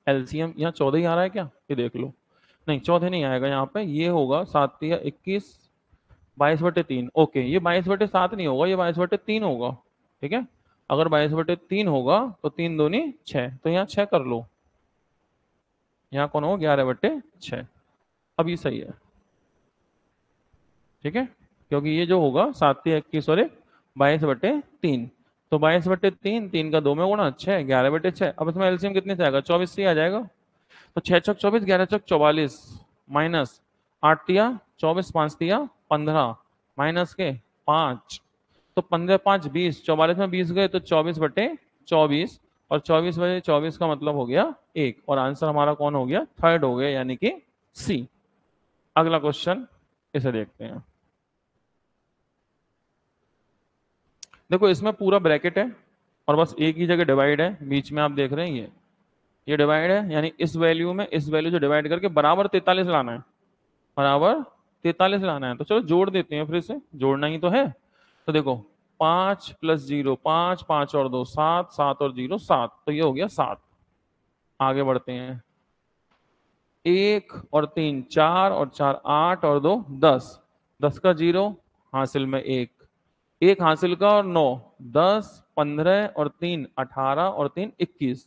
एलसीएम यहाँ 14 ही आ रहा है क्या, ये देख लो, नहीं 14 नहीं आएगा यहाँ पे, ये होगा 7 या 21, 22/3, ओके, ये 22/7 नहीं होगा, ये 22/3 होगा। ठीक है, अगर 22/3 होगा तो 3 दूनी 6, तो यहाँ 6 कर लो, यहाँ कौन होगा 11/6, अब ये सही है। ठीक है, क्योंकि ये जो होगा 7 या 21 और 22/3, तो 22/3, 3 का 2 में गुणा 6, 11/6, अब इसमें एलसीएम कितने से आएगा, 24 से ही आ जाएगा, तो 6 × 24 11 × 44, माइनस 8 तिया 24, 5 तिया 15, माइनस के 5, तो 15 5 20, 44 में 20 गए तो 24/24, और 24/24 का मतलब हो गया 1, और आंसर हमारा कौन हो गया, थर्ड हो गया, यानी कि सी। अगला क्वेश्चन, इसे देखते हैं। देखो इसमें पूरा ब्रैकेट है और बस एक ही जगह डिवाइड है, बीच में आप देख रहे हैं ये, ये डिवाइड है, यानी इस वैल्यू में इस वैल्यू से डिवाइड करके बराबर 43 लाना है, बराबर 43 लाना है। तो चलो जोड़ देते हैं, फिर से जोड़ना ही तो है। तो देखो 5 + 0 5, 5 और 2 7, 7 और 0 7, तो ये हो गया 7। आगे बढ़ते हैं, 1 और 3 4 और 4 8 और 2 10, 10 का 0 हासिल में 1, 1 हासिल का और 9, 10 15 और 3 18 और 3 21,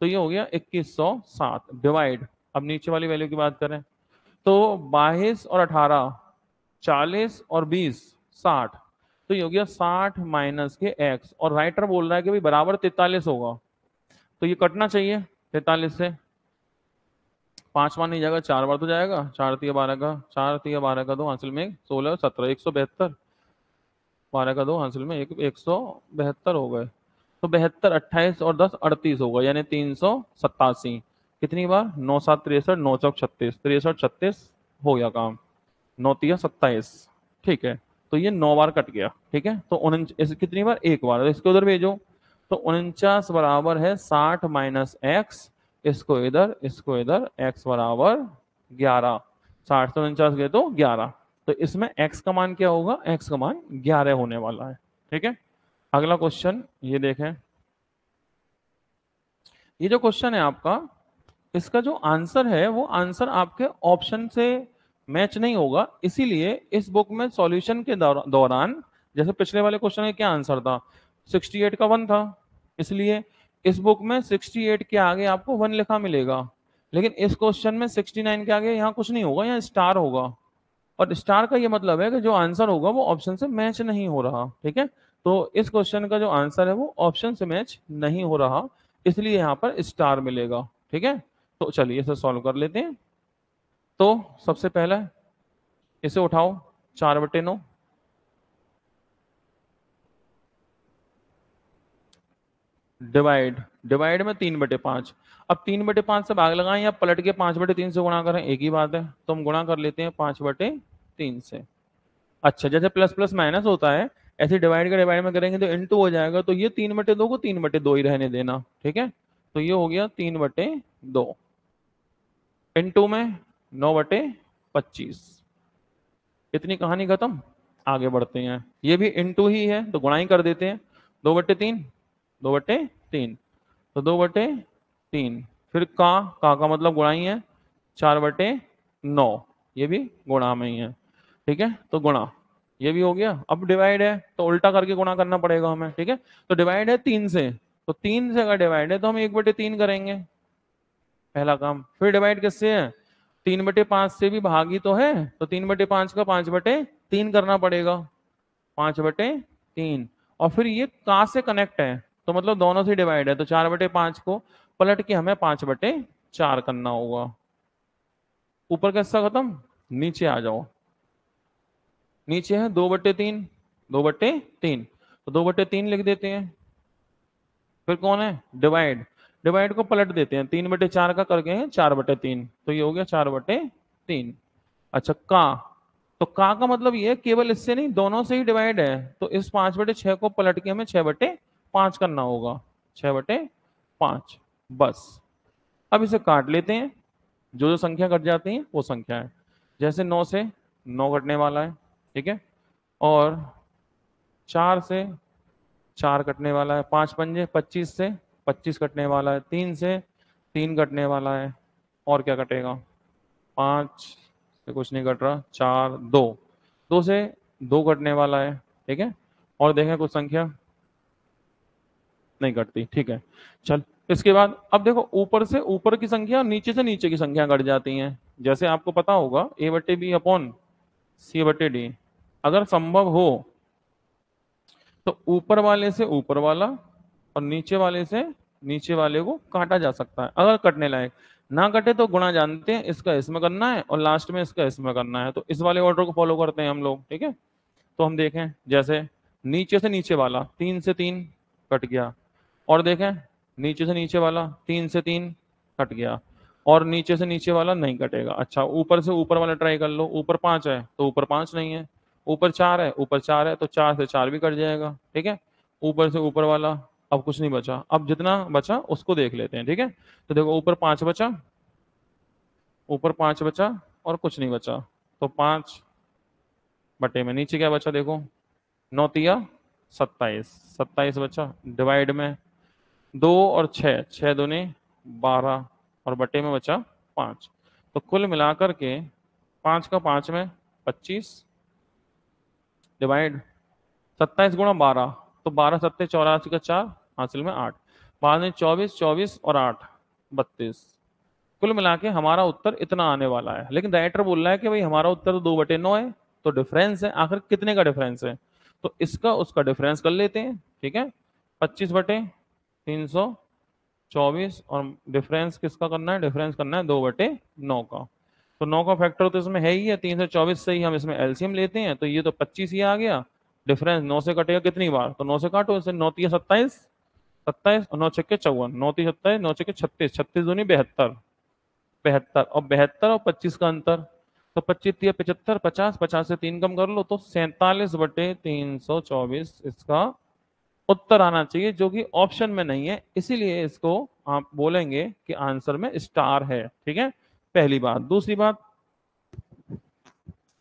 तो ये हो गया 2107 डिवाइड। अब नीचे वाली वैल्यू की बात करें तो 22 और 18 40 और 20 60, तो ये हो गया 60 माइनस के x, और राइटर बोल रहा है कि भाई बराबर 43 होगा, तो ये कटना चाहिए 43 से। 5 बार नहीं जाएगा, 4 बार तो जाएगा, 4 तिया 12 का, 4 तिया 12 का 2 हासिल में 16 17 172, 12 का 2 हासिल में 172 हो गए। तो 72 28 और 10 38 होगा, यानी 387। कितनी बार? 9 7 63, 9 चौक 36, 63 36 हो गया काम, 9 तिया 27। ठीक है, तो ये 9 बार कट गया। ठीक है, तो कितनी बार? एक बार। तो इसको उधर भेजो, तो 49 बराबर है 60 माइनस एक्स, इसको इधर इसको इधर, x बराबर 11, 60 से 49 गए तो 11, तो इसमें x का मान क्या होगा? x का मान 11 होने वाला है। ठीक है, अगला क्वेश्चन ये देखें। ये जो क्वेश्चन है आपका, इसका जो आंसर है वो आंसर आपके ऑप्शन से मैच नहीं होगा, इसीलिए इस बुक में सॉल्यूशन के दौरान, जैसे पिछले वाले क्वेश्चन में क्या आंसर था? 68 का 1 था, इसलिए इस बुक में 68 के आगे आपको 1 लिखा मिलेगा। लेकिन इस क्वेश्चन में 69 के आगे यहाँ कुछ नहीं होगा, यहाँ स्टार होगा, और स्टार का ये मतलब है कि जो आंसर होगा वो ऑप्शन से मैच नहीं हो रहा। ठीक है, तो इस क्वेश्चन का जो आंसर है वो ऑप्शन से मैच नहीं हो रहा, इसलिए यहाँ पर स्टार मिलेगा। ठीक है, तो चलिए इसे सॉल्व कर लेते हैं। तो सबसे पहला इसे उठाओ, 4/9, डिवाइड, डिवाइड में 3/5। अब 3/5 से भाग लगाएं या पलट के 5/3 से गुणा करें, एक ही बात है, तो हम गुणा कर लेते हैं 5/3 से। अच्छा, जैसे प्लस प्लस माइनस होता है, ऐसे डिवाइड का डिवाइड में करेंगे तो इनटू हो जाएगा, तो ये 3/2 को 3/2 ही रहने देना। ठीक है, तो ये हो गया 3/2, इनटू में 9/25। इतनी कहानी खत्म। आगे बढ़ते हैं, ये भी इनटू ही है तो गुणा ही कर देते हैं, 2/3, 2/3, तो 2/3, फिर का मतलब गुणा ही है, 4/9, ये भी गुणा में ही है। ठीक है, तो गुणा ये भी हो गया। अब डिवाइड है तो उल्टा करके गुणा करना पड़ेगा हमें। ठीक है, तो डिवाइड है 3 से, तो 3 से अगर डिवाइड है तो हम 1/3 करेंगे, पहला काम। फिर डिवाइड किससे है? 3/5 से भी भागी तो है, तो 3/5 का 5/3 करना पड़ेगा, 5/3। और फिर ये का से कनेक्ट है, तो मतलब दोनों से डिवाइड है, तो 4/5 को पलट के हमें 5/4 करना होगा। ऊपर का हिस्सा खत्म, नीचे आ जाओ। नीचे है 2/3, 2/3, तो 2/3 लिख देते हैं। फिर कौन है? डिवाइड, डिवाइड को पलट देते हैं, 3/4 का करके 4/3, तो ये हो गया 4/3। अच्छा, तो का मतलब ये केवल इससे नहीं, दोनों से ही डिवाइड है, तो इस 5/6 को पलट के हमें 6/5 करना होगा, 6/5 बस। अब इसे काट लेते हैं, जो जो संख्या कट जाती है वो संख्या है। जैसे 9 से 9 कटने वाला है, ठीक है, और 4 से 4 कटने वाला है, 5 पंजे 25 से 25 कटने वाला है, 3 से 3 कटने वाला है, और क्या कटेगा? 5 से कुछ नहीं कट रहा, 4 2, 2 से 2 कटने वाला है। ठीक है, और देखें कुछ संख्या नहीं कटती। ठीक है, चल इसके बाद अब देखो, ऊपर से ऊपर की संख्या और नीचे से नीचे की संख्या कट जाती हैं। जैसे आपको पता होगा a/b/c/d, अगर संभव हो तो ऊपर वाले से ऊपर वाला और नीचे वाले से नीचे वाले को काटा जा सकता है। अगर कटने लायक ना कटे तो गुणा जानते हैं, इसका इसमें करना है और लास्ट में इसका इसमें करना है, तो इस वाले ऑर्डर को फॉलो करते हैं हम लोग। ठीक है, तो हम देखें, जैसे नीचे से नीचे वाला 3 से 3 कट गया, और देखें नीचे से नीचे वाला 3 से 3 कट गया, और नीचे से नीचे वाला नहीं कटेगा। अच्छा, ऊपर से ऊपर वाला ट्राई कर लो, ऊपर 5 है तो ऊपर 5 नहीं है, ऊपर 4 है, ऊपर 4 है तो 4 से 4 भी कट जाएगा। ठीक है, ऊपर से ऊपर वाला अब कुछ नहीं बचा, अब जितना बचा उसको देख लेते हैं, ठीक है। तो देखो ऊपर 5 बचा, ऊपर 5 बचा और कुछ नहीं बचा, तो 5 बटे में नीचे क्या बचा देखो, 9 तिया 27, 27 बचा, डिवाइड में 2 और 6, 6 दूनी 12 और बटे में बचा 5। तो कुल मिलाकर के 5 का 5 में 25, डिवाइड 27 गुणा 12, तो 12 सत्ते 84 का 4, हासिल में 8, बाद में 24, 24 और 8 32। कुल मिला के हमारा उत्तर इतना आने वाला है। लेकिन राइटर बोल रहा है कि भाई हमारा उत्तर तो 2/9 है, तो डिफरेंस है, आखिर कितने का डिफरेंस है, तो इसका उसका डिफरेंस कर लेते हैं, ठीक है। 25/324 और डिफरेंस किसका करना है, डिफरेंस करना है 2/9 का। तो 9 का फैक्टर तो इसमें है ही है, 324 से ही हम इसमें एलसीएम लेते हैं, तो ये तो 25 ही आ गया। डिफरेंस 9 से कटेगा कितनी बार, तो 9 से काटो इसे, 9 तिया 27, 27 और 9 छक्के 54, 9 तिया 27, 9 छक्के 36, 36 दूनी 72, 72 और 72 और 25 का अंतर, तो 25 तिया 75, 50, 50 से 3 कम कर लो, तो 47/324 इसका उत्तर आना चाहिए, जो कि ऑप्शन में नहीं है, इसीलिए इसको आप बोलेंगे कि आंसर में स्टार है, ठीक है। पहली बात। दूसरी बात,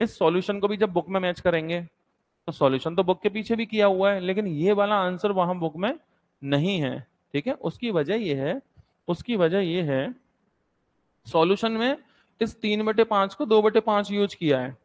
इस सॉल्यूशन को भी जब बुक में मैच करेंगे, तो सॉल्यूशन तो बुक के पीछे भी किया हुआ है, लेकिन ये वाला आंसर वहां बुक में नहीं है, ठीक है। उसकी वजह ये है, उसकी वजह ये है, सॉल्यूशन में इस 3/5 को 2/5 यूज किया है,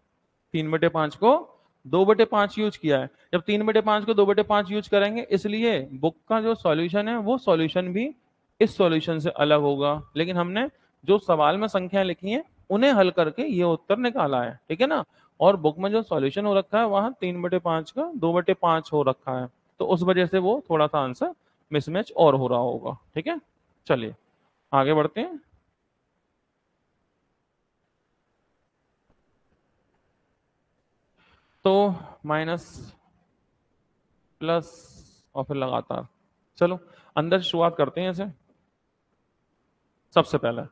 3/5 को 2/5 यूज किया है। जब 3/5 को 2/5 यूज करेंगे, इसलिए बुक का जो सॉल्यूशन है वो सॉल्यूशन भी इस सॉल्यूशन से अलग होगा, लेकिन हमने जो सवाल में संख्या लिखी है उन्हें हल करके ये उत्तर निकाला है, ठीक है ना। और बुक में जो सॉल्यूशन हो रखा है वहां 3/5 का 2/5 हो रखा है, तो उस वजह से वो थोड़ा सा आंसर मिसमैच और हो रहा होगा, ठीक है। चलिए आगे बढ़ते हैं। तो माइनस, प्लस और फिर लगातार, चलो अंदर से शुरुआत करते हैं ऐसे। सबसे पहले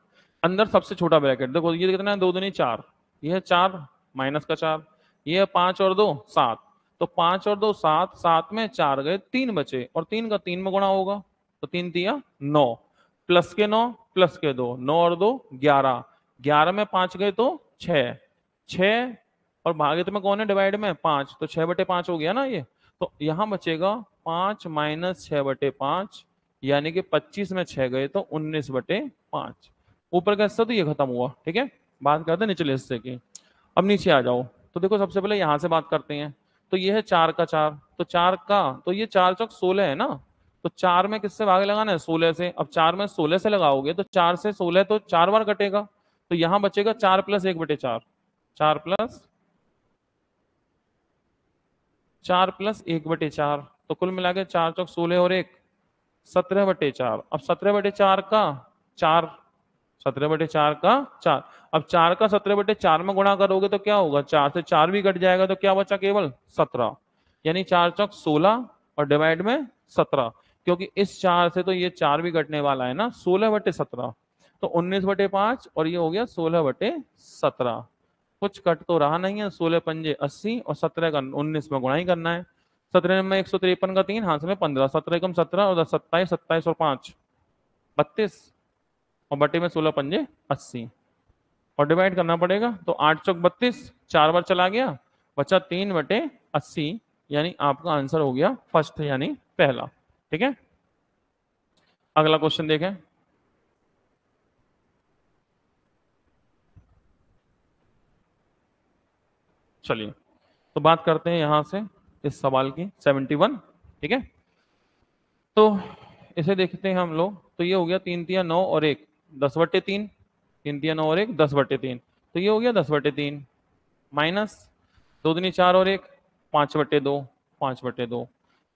अंदर सबसे छोटा ब्रैकेट देखो, ये कितना है, 2 दूनी 4, ये है 4 माइनस का 4, ये है 5 और 2 7, तो 5 और 2 7, 7 में 4 गए, 3 बचे और 3 का 3 में गुणा होगा, तो 3 तिया 9, प्लस के 9 प्लस के 2, 9 और 2 11, 11 में 5 गए तो 6, 6 और भागित में कौन है, डिवाइड में 5, तो 6/5 हो गया ना ये। तो यहां बचेगा 5 माइनस 6/5, यानी कि 25 में 6 गए तो 19/5। ऊपर का हिस्सा तो ये खत्म हुआ, ठीक है। बात करते हैं निचले हिस्से की। अब नीचे आ जाओ, तो देखो सबसे पहले यहां से बात करते हैं। तो ये है 4 का 4, तो 4 का, तो ये 4 चौक 16 है ना, तो 4 में किससे भागे लगाना है, 16 से। अब 4 में 16 से लगाओगे तो 4 से 16 तो 4 बार कटेगा, तो यहां बचेगा 4 प्लस 1/4, 4 प्लस 1/4, तो कुल मिला के 4 चौक 16 और 1 17/4। अब 17/4 का 4, 17/4 का 4, अब 4 का 17/4 में गुणा करोगे तो क्या होगा, 4 से 4 भी कट जाएगा, तो क्या बचा, केवल 17, यानी 4 चौक 16 और डिवाइड में 17, क्योंकि इस 4 से तो ये 4 भी कटने वाला है ना, 16/17, तो 19/5 और ये हो गया 16/17। कुछ कट तो रहा नहीं है, 16 पंजे 80 और 17 का 19 में गुणा ही करना है, 17 में 153 का 3, हाथ में 15, 17 कम 17 और 27, 27 और 5 32 और बटे में 16 पंजे 80 और डिवाइड करना पड़ेगा, तो 8 चौक 32, 4 बार चला गया, बचा 3/80, यानी आपका आंसर हो गया फर्स्ट, यानी पहला, ठीक है। अगला क्वेश्चन देखें। चलिए तो बात करते हैं यहां से इस सवाल की 71, ठीक है। तो इसे देखते हैं हम लोग, तो ये हो गया 3 तिया 9 और 1 10/3, 3 तिया 9 और 1 10/3, तो ये हो गया 10/3, माइनस 2 दूनी 4 और 1 5/2, 5/2।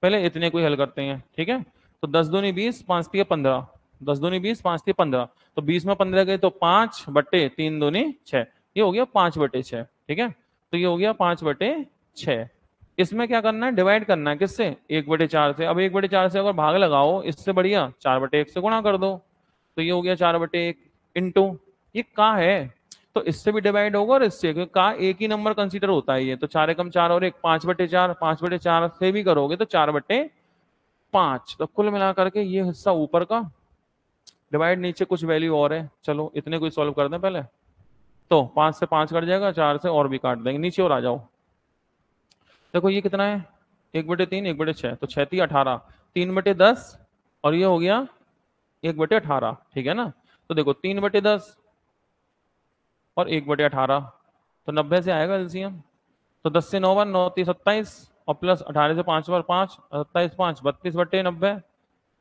पहले इतने को ही हल करते हैं, ठीक है। तो 10 दूनी 20, 5 तिया 15, 10 दूनी 20, 5 तिया 15, तो 20 में 15 गए तो 5/3 दूनी 6, ये हो गया 5/6, ठीक है। तो ये हो गया 5/6। इसमें क्या करना है, डिवाइड करना है, किससे, 1/4 से। अब 1/4 से अगर भाग लगाओ, इससे बढ़िया 4/1 से गुणा कर दो, तो ये हो गया 4/1 इंटू, ये का है तो इससे भी डिवाइड होगा और इससे, क्योंकि का एक ही नंबर कंसीडर होता है ये, तो 4 एकम 4 और 1 5/4, 5/4 से भी करोगे तो 4/5 5। तो कुल मिला करके ये हिस्सा ऊपर का, डिवाइड नीचे कुछ वैल्यू और है, चलो इतने को सॉल्व कर दें पहले। तो 5 से 5 कट जाएगा, 4 से और भी काट देंगे, नीचे और आ जाओ। देखो ये कितना है, 1/3 1/6, तो 6 18, 3/10, और ये हो गया 1/18, ठीक है ना। तो देखो 3/10 और 1/18, तो 90 से आएगा एलसीएम। तो 10 से 9 बार 9 3 27, और प्लस 18 से 5 बार 5, 27 5 32/90।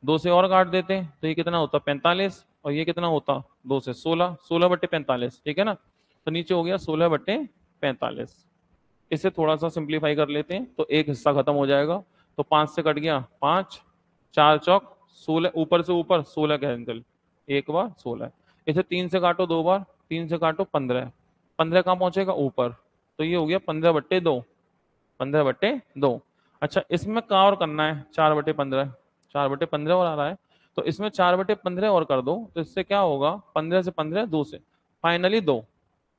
2 से और काट देते तो ये कितना होता 45, और ये कितना होता 2 से 16, 16/45, ठीक है ना। तो नीचे हो गया 16/45। इसे थोड़ा सा सिंप्लीफाई कर लेते हैं तो एक हिस्सा खत्म हो जाएगा। तो 5 से कट गया 5, 4 चौक 16, ऊपर से ऊपर 16 कैंसिल, एक बार 16। इसे 3 से काटो 2 बार, 3 से काटो 15, 15 कहाँ पहुंचेगा ऊपर, तो ये हो गया 15/2, 15/2। अच्छा इसमें क्या और करना है, 4/15, 4/15 और आ रहा है, तो इसमें 4/15 और कर दो, तो इससे क्या होगा, 15 से 15 2 से फाइनली 2,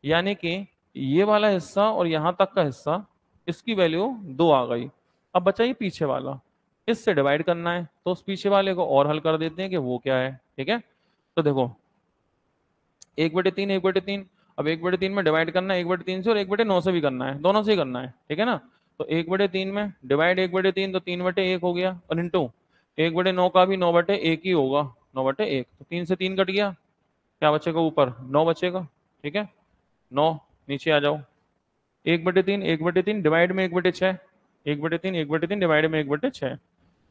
यानी कि ये वाला हिस्सा और यहां तक का हिस्सा, इसकी वैल्यू 2 आ गई। अब बचा ये पीछे वाला, इससे डिवाइड करना है, तो उस पीछे वाले को और हल कर देते हैं कि वो क्या है, ठीक है। तो देखो 1/3 1/3, अब 1/3 में डिवाइड करना है 1/3 से, और 1/9 से भी करना है, दोनों से ही करना है, ठीक है ना। तो 1/3 में डिवाइड 1/3, तो 3/1 हो गया, और इंटू 1/9 का भी 9/1 ही होगा, 9/1। तो 3 से 3 कट गया, क्या बचेगा ऊपर 9 बचेगा, ठीक है। 9 नीचे आ जाओ, 1/3 1/3 डिवाइड में 1/6, 1/3 1/3 डिवाइड में 1/6,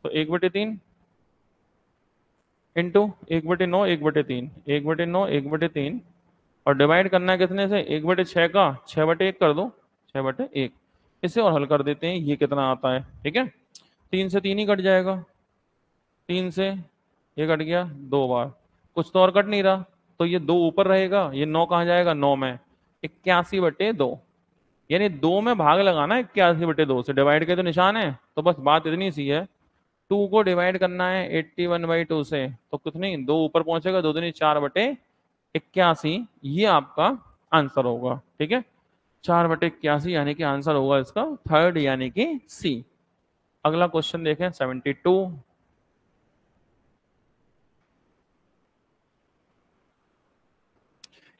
तो 1/3 इंटू 1/9 1/3, 1/9 1/3, और डिवाइड करना है कितने से, 1/6 का 6/1 कर दो, 6/1। इसे और हल कर देते हैं, ये कितना आता है, ठीक है। 3 से 3 ही कट जाएगा, 3 से ये कट गया 2 बार, कुछ तो और कट नहीं रहा, तो ये 2 ऊपर रहेगा, ये 9 कहाँ जाएगा, 9 में 81/2, यानी 2 में भाग लगाना है 81/2 से, डिवाइड के तो निशान है, तो बस बात इतनी सी है। 2 को डिवाइड करना है 81/2 से, तो कितनी 2 ऊपर पहुंचेगा, 2 दूनी 4/81, ये आपका आंसर होगा, ठीक है। 4/81 यानी कि आंसर होगा इसका थर्ड, यानी कि सी। अगला क्वेश्चन देखें 72।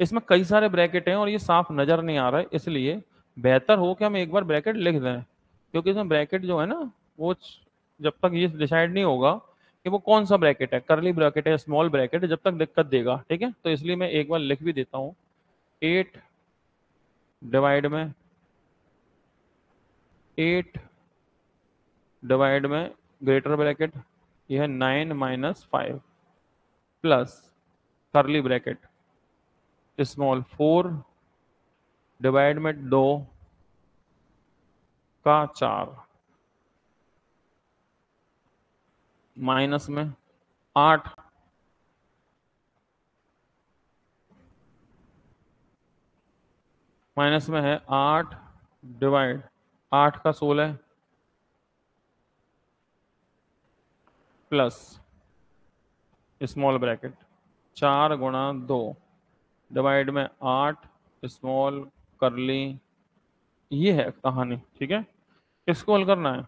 इसमें कई सारे ब्रैकेट हैं और ये साफ नजर नहीं आ रहा है, इसलिए बेहतर हो कि हम एक बार ब्रैकेट लिख दें, क्योंकि इसमें ब्रैकेट जो है ना, वो जब तक ये डिसाइड नहीं होगा कि वो कौन सा ब्रैकेट है, करली ब्रैकेट है स्मॉल ब्रैकेट है, जब तक दिक्कत देगा, ठीक है। तो इसलिए मैं एक बार लिख भी देता हूँ, 8 डिवाइड में 8 डिवाइड में ग्रेटर ब्रैकेट, यह है 9 - 5, प्लस करली ब्रैकेट स्मॉल 4 डिवाइड में 2 का 4, माइनस में 8 माइनस में है 8 डिवाइड 8 का 16, प्लस स्मॉल ब्रैकेट 4 × 2 डिवाइड में 8 स्मॉल करली, ये है कहानी, ठीक है। इसको हल करना है,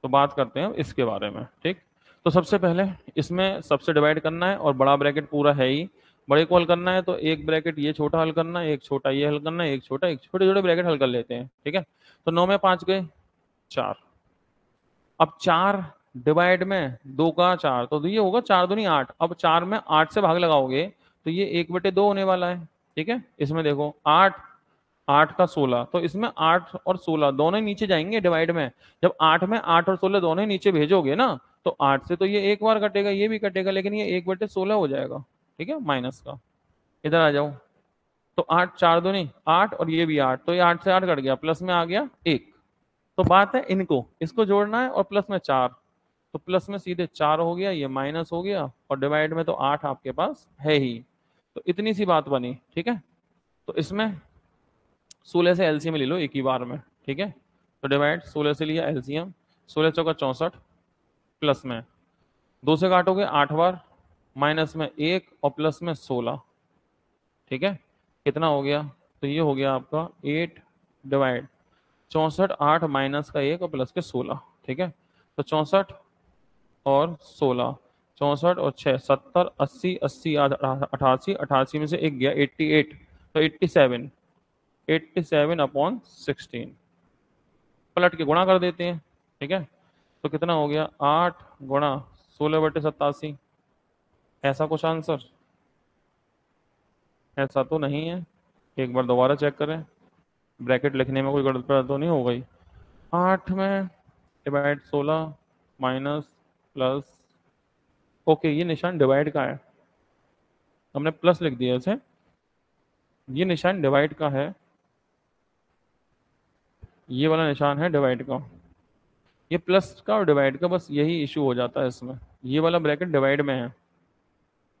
तो बात करते हैं इसके बारे में, ठीक। तो सबसे पहले इसमें सबसे डिवाइड करना है, और बड़ा ब्रैकेट पूरा है ही, बड़े को हल करना है, तो एक ब्रैकेट ये छोटा हल करना है, एक छोटा ये हल करना है, एक छोटा, एक छोटे छोटे ब्रैकेट हल कर लेते हैं, ठीक है। तो 9 में 5 गए 4, अब 4 डिवाइड में 2 का 4, तो ये होगा 4 दूनी 8, अब 4 में 8 से भाग लगाओगे तो ये 1/2 होने वाला है, ठीक है। इसमें देखो 8 8 का 16, तो इसमें 8 और 16 दोनों ही नीचे जाएंगे डिवाइड में, जब 8 में 8 और 16 दोनों ही नीचे भेजोगे ना, तो 8 से तो ये एक बार कटेगा, ये भी कटेगा, लेकिन ये 1/16 हो जाएगा, ठीक है, माइनस का। इधर आ जाओ, तो 8 4 दूनी 8, और ये भी 8, तो ये 8 से 8 कट गया, प्लस में आ गया 1। तो बात है इनको इसको जोड़ना है, और प्लस में 4, तो प्लस में सीधे 4 हो गया, ये माइनस हो गया, और डिवाइड में तो 8 आपके पास है ही। तो इतनी सी बात बनी, ठीक है। तो इसमें 16 से एलसीएम ले लो एक ही बार में, ठीक है। तो डिवाइड 16 से लिया एलसीएम, 16 चौका 64, प्लस में 2 से काटोगे 8 बार, माइनस में 1, और प्लस में 16, ठीक है। कितना हो गया, तो ये हो गया आपका 8 डिवाइड 64, 8 माइनस का 1 और प्लस के 16, ठीक है। तो 64 और 16, 64 और 6 70, 80, 80 88, 88 में से एक गया 88, तो 87, 87 अपॉन 16, पलट के गुणा कर देते हैं। ठीक है, तो कितना हो गया 8 गुणा 16/87, ऐसा कुछ आंसर? ऐसा तो नहीं है, एक बार दोबारा चेक करें, ब्रैकेट लिखने में कोई गड़बड़ तो नहीं हो गई। 8 में डिवाइड 16 माइनस प्लस, ओके ये निशान डिवाइड का है, हमने प्लस लिख दिया इसे, ये निशान डिवाइड का है, ये वाला निशान है डिवाइड का, ये प्लस का और डिवाइड का बस यही इशू हो जाता है इसमें, ये वाला ब्रैकेट डिवाइड में है,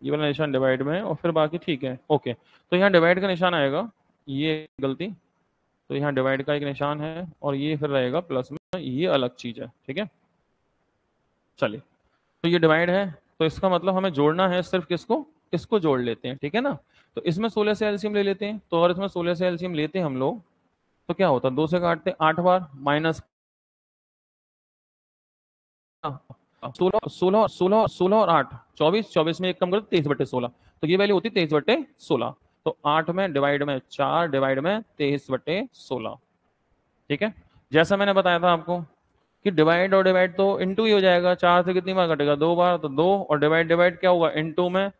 ये वाला निशान डिवाइड में है और फिर बाकी ठीक है। ओके, तो यहाँ डिवाइड का निशान आएगा, ये गलती, तो यहाँ डिवाइड का एक निशान है और ये फिर रहेगा प्लस में, ये अलग चीज है। ठीक है, चलिए, तो ये डिवाइड है, तो इसका मतलब हमें जोड़ना है सिर्फ किसको, इसको जोड़ लेते हैं। ठीक है ना, तो इसमें 16 से एलसीएम ले लेते हैं, तो अगर इसमें 16 से एलसीएम लेते हैं हम लोग, तो क्या होता है, 2 से काटते 8 बार, माइनस 16 16 16 और 8 24, 24 में एक कम कर 23/16, तो ये वैल्यू होती 23/16, तो 8 में डिवाइड में 4 डिवाइड में 23/16। ठीक है, जैसा मैंने बताया था आपको कि डिवाइड और डिवाइड तो इनटू ही हो जाएगा, 4 से कितनी बार कटेगा, 2 बार, तो 2, और डिवाइड डिवाइड क्या होगा, इनटू में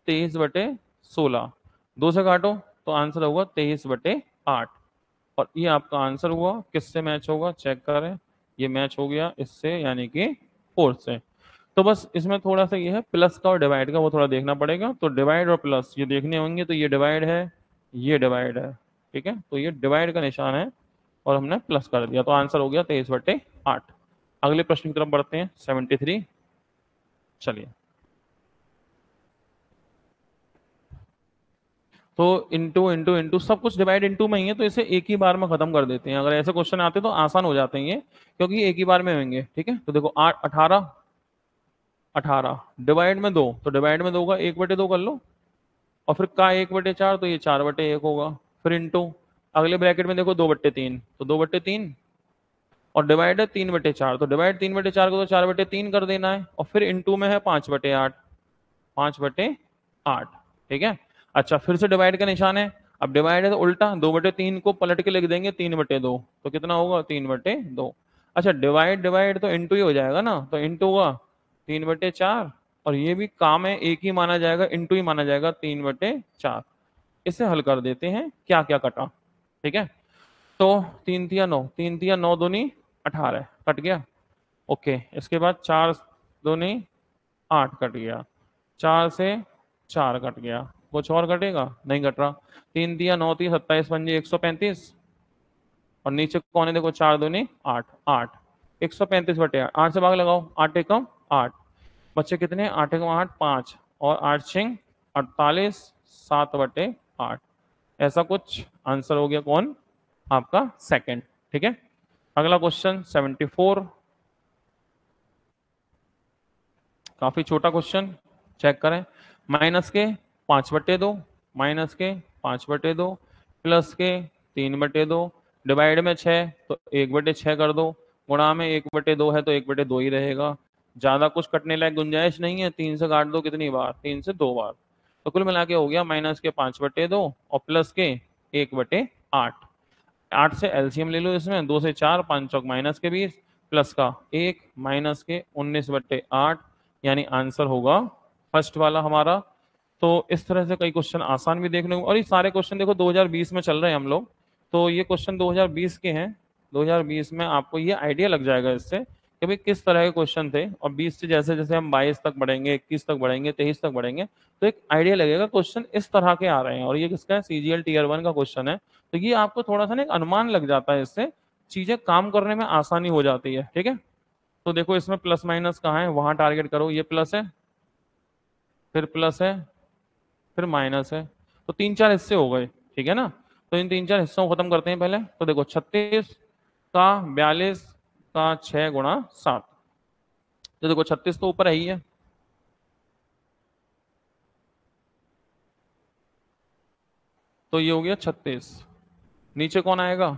23/16, 2 से काटो तो आंसर होगा 23/8, और ये आपका आंसर हुआ, किससे मैच होगा चेक करें, ये मैच हो गया इससे, यानी कि 4 से। तो बस इसमें थोड़ा सा ये है प्लस का और डिवाइड का, वो थोड़ा देखना पड़ेगा, तो डिवाइड और प्लस ये देखने होंगे, तो ये डिवाइड है, ये डिवाइड है। ठीक है, तो ये डिवाइड का निशान है और हमने प्लस कर दिया, तो आंसर हो गया 23/8। अगले प्रश्न की तरफ बढ़ते हैं, 73, चलिए। तो इंटू इंटू इंटू सब कुछ डिवाइड इंटू में ही है, तो इसे एक ही बार में खत्म कर देते हैं, अगर ऐसे क्वेश्चन आते तो आसान हो जाते हैं ये, क्योंकि एक ही बार में होंगे। ठीक है, तो देखो 8 18, 18 डिवाइड में 2, तो डिवाइड में 2 का 1/2 कर लो, और फिर का 1/4, तो ये 4/1 होगा, फिर इंटू अगले ब्रैकेट में देखो 2/3, तो 2/3, और डिवाइड है 3/4, तो डिवाइड 3/4 को तो 4/3 कर देना है, और फिर इंटू में है 5/8, 5/8। ठीक है, अच्छा फिर से डिवाइड का निशान है, अब डिवाइड है तो उल्टा 2/3 को पलट के लिख देंगे 3/2, तो कितना होगा 3/2। अच्छा डिवाइड डिवाइड तो इंटू ही हो जाएगा ना, तो इंटू हुआ 3/4, और ये भी काम है एक ही माना जाएगा, इंटू ही माना जाएगा 3/4। इसे हल कर देते हैं, क्या क्या कटा। ठीक है, तो 3 3 9, 3 3 9 दूनी 18 कट गया। ओके, इसके बाद 4 दूनी 8 कट गया, 4 से 4 कट गया, कुछ और कटेगा नहीं कट रहा, 3 3 9 3 27 पंजे 135, और नीचे कौन है देखो 4 दूनी 8 8, 135/8, 8 से भाग लगाओ, 8 एकम 8, बच्चे कितने 8 एकम 8 5, और 8 छिंग 48, 7/8, ऐसा कुछ आंसर हो गया कौन, आपका सेकंड। ठीक है, अगला क्वेश्चन 74, काफी छोटा क्वेश्चन, चेक करें, माइनस के 5/2, माइनस के 5/2, प्लस के 3/2, डिवाइड में 6 तो 1/6 कर दो, गुणा में 1/2 है तो 1/2 ही रहेगा, ज्यादा कुछ कटने लायक गुंजाइश नहीं है, 3 से काट दो कितनी बार, 3 से 2 बार, तो कुल मिला के हो गया माइनस के 5/2 और प्लस के 1/8। 8 से एलसीएम ले लो इसमें, 2 से 4, 5 चौक माइनस के 20, प्लस का 1, माइनस के 19/8, यानी आंसर होगा फर्स्ट वाला हमारा। तो इस तरह से कई क्वेश्चन आसान भी देखने को, और ये सारे क्वेश्चन देखो 2020 में चल रहे हैं हम लोग, तो ये क्वेश्चन 2020 के हैं, 2020 में आपको ये आइडिया लग जाएगा इससे कि भाई किस तरह के क्वेश्चन थे, और 20 से जैसे जैसे हम 22 तक बढ़ेंगे, 21 तक बढ़ेंगे, 23 तक बढ़ेंगे, तो एक आइडिया लगेगा क्वेश्चन इस तरह के आ रहे हैं, और ये किसका है, सीजीएल टीयर 1 का क्वेश्चन है, तो ये आपको थोड़ा सा ना एक अनुमान लग जाता है, इससे चीजें काम करने में आसानी हो जाती है। ठीक है, तो देखो इसमें प्लस माइनस कहाँ है, वहां टारगेट करो, ये प्लस है, फिर प्लस है, फिर माइनस है, तो 3 4 हिस्से हो गए। ठीक है ना, तो इन 3 4 हिस्सों को खत्म करते हैं पहले, तो देखो 36 का 42 का 6 × 7, तो देखो 36 तो ऊपर है ही है, तो ये हो गया 36, नीचे कौन आएगा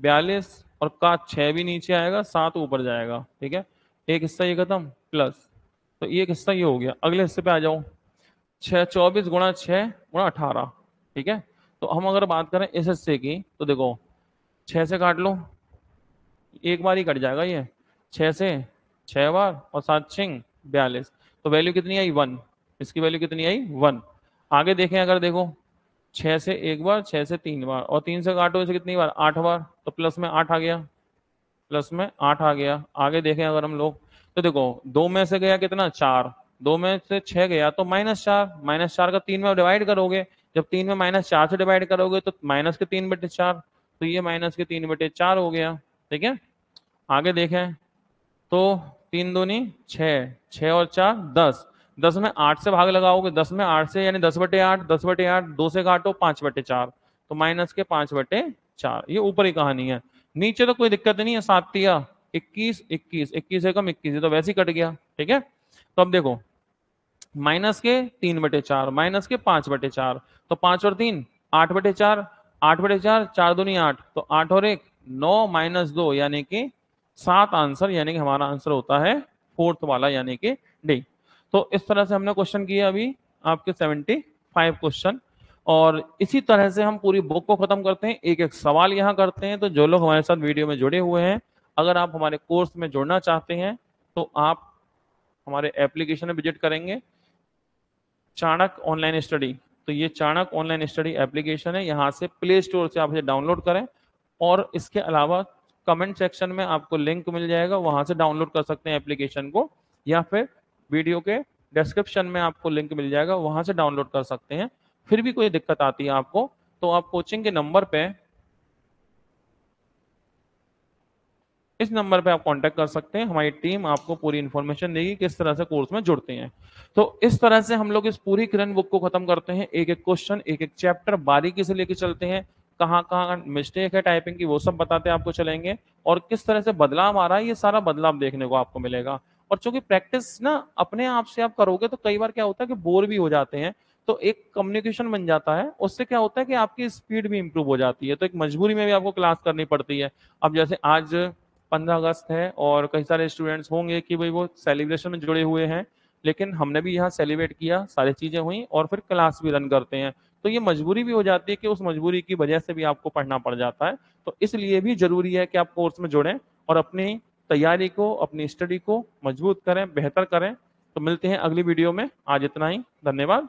42, और का 6 भी नीचे आएगा, 7 ऊपर जाएगा। ठीक है, एक हिस्सा ये खत्म प्लस, तो एक हिस्सा ये हो गया। अगले हिस्से पे आ जाओ, 24 गुणा 6 गुणा 18, ठीक है। तो हम अगर बात करें इस हिस्से की तो देखो 6 से काट लो, एक बार ही कट जाएगा ये, 6 से 6 बार और 7 छिंग 42, तो वैल्यू कितनी आई 1, इसकी वैल्यू कितनी आई 1। आगे देखें, अगर देखो 6 से एक बार, 6 से 3 बार और 3 से काटो इसे कितनी बार 8 बार, तो प्लस में 8 आ गया, प्लस में 8 आ गया। आगे देखें अगर हम लोग तो देखो 2 में से गया कितना 4, 2 में से 6 गया तो -4, -4 का 3 में डिवाइड करोगे, जब 3 में -4 से डिवाइड करोगे तो माइनस के 3/4, तो ये -3/4 हो गया, ठीक है। आगे देखें तो 3 दूनी 6, 6 और 4 10, 10 में 8 से भाग लगाओगे, 10 में 8 से यानी 10/8, 10/8 2 से काटो 5/4, तो माइनस के 5/4, ये ऊपर ही कहानी है। नीचे तो कोई दिक्कत नहीं है, 7 या 21, 21, 21 एकम 21, तो वैसे ही कट गया, ठीक है। तो अब देखो माइनस के 3/4, माइनस के 5/4, तो 5 और 3 8/4, 8/4, 4 दूनी 8, तो 8 और 1 9 -2 यानी कि 7 आंसर, यानी कि हमारा आंसर होता है फोर्थ वाला यानी कि डी। तो इस तरह से हमने क्वेश्चन किया अभी आपके 75 क्वेश्चन, और इसी तरह से हम पूरी बुक को खत्म करते हैं, एक एक सवाल यहाँ करते हैं। तो जो लोग हमारे साथ वीडियो में जुड़े हुए हैं, अगर आप हमारे कोर्स में जुड़ना चाहते हैं तो आप हमारे एप्लीकेशन में विजिट करेंगे, चाणक ऑनलाइन स्टडी। तो ये चाणक ऑनलाइन स्टडी एप्लीकेशन है, यहाँ से प्ले स्टोर से आप इसे डाउनलोड करें, और इसके अलावा कमेंट सेक्शन में आपको लिंक मिल जाएगा, वहां से डाउनलोड कर सकते हैं एप्लीकेशन को, या फिर वीडियो के डिस्क्रिप्शन में आपको लिंक मिल जाएगा, वहां से डाउनलोड कर सकते हैं। फिर भी कोई दिक्कत आती है आपको तो आप कोचिंग के नंबर पे, इस नंबर पे आप कांटेक्ट कर सकते हैं, हमारी टीम आपको पूरी इन्फॉर्मेशन देगी किस तरह से कोर्स में जुड़ते हैं। तो इस तरह से हम लोग इस पूरी किरण बुक को खत्म करते हैं, एक एक क्वेश्चन एक एक चैप्टर बारीकी से लेके चलते हैं, कहाँ कहाँ मिस्टेक है टाइपिंग की वो सब बताते आपको चलेंगे, और किस तरह से बदलाव आ रहा है, ये सारा बदलाव देखने को आपको मिलेगा। और चूंकि प्रैक्टिस ना अपने आप से आप करोगे तो कई बार क्या होता है कि बोर भी हो जाते हैं, तो एक कम्युनिकेशन बन जाता है, उससे क्या होता है कि आपकी स्पीड भी इंप्रूव हो जाती है, तो एक मजबूरी में भी आपको क्लास करनी पड़ती है। अब जैसे आज 15 अगस्त है और कई सारे स्टूडेंट्स होंगे कि भाई वो सेलिब्रेशन में जुड़े हुए हैं, लेकिन हमने भी यहाँ सेलिब्रेट किया, सारी चीजें हुई और फिर क्लास भी रन करते हैं, तो ये मजबूरी भी हो जाती है कि उस मजबूरी की वजह से भी आपको पढ़ना पड़ जाता है। तो इसलिए भी जरूरी है कि आप कोर्स में जुड़ें और अपनी तैयारी को, अपनी स्टडी को मजबूत करें, बेहतर करें। तो मिलते हैं अगली वीडियो में, आज इतना ही, धन्यवाद।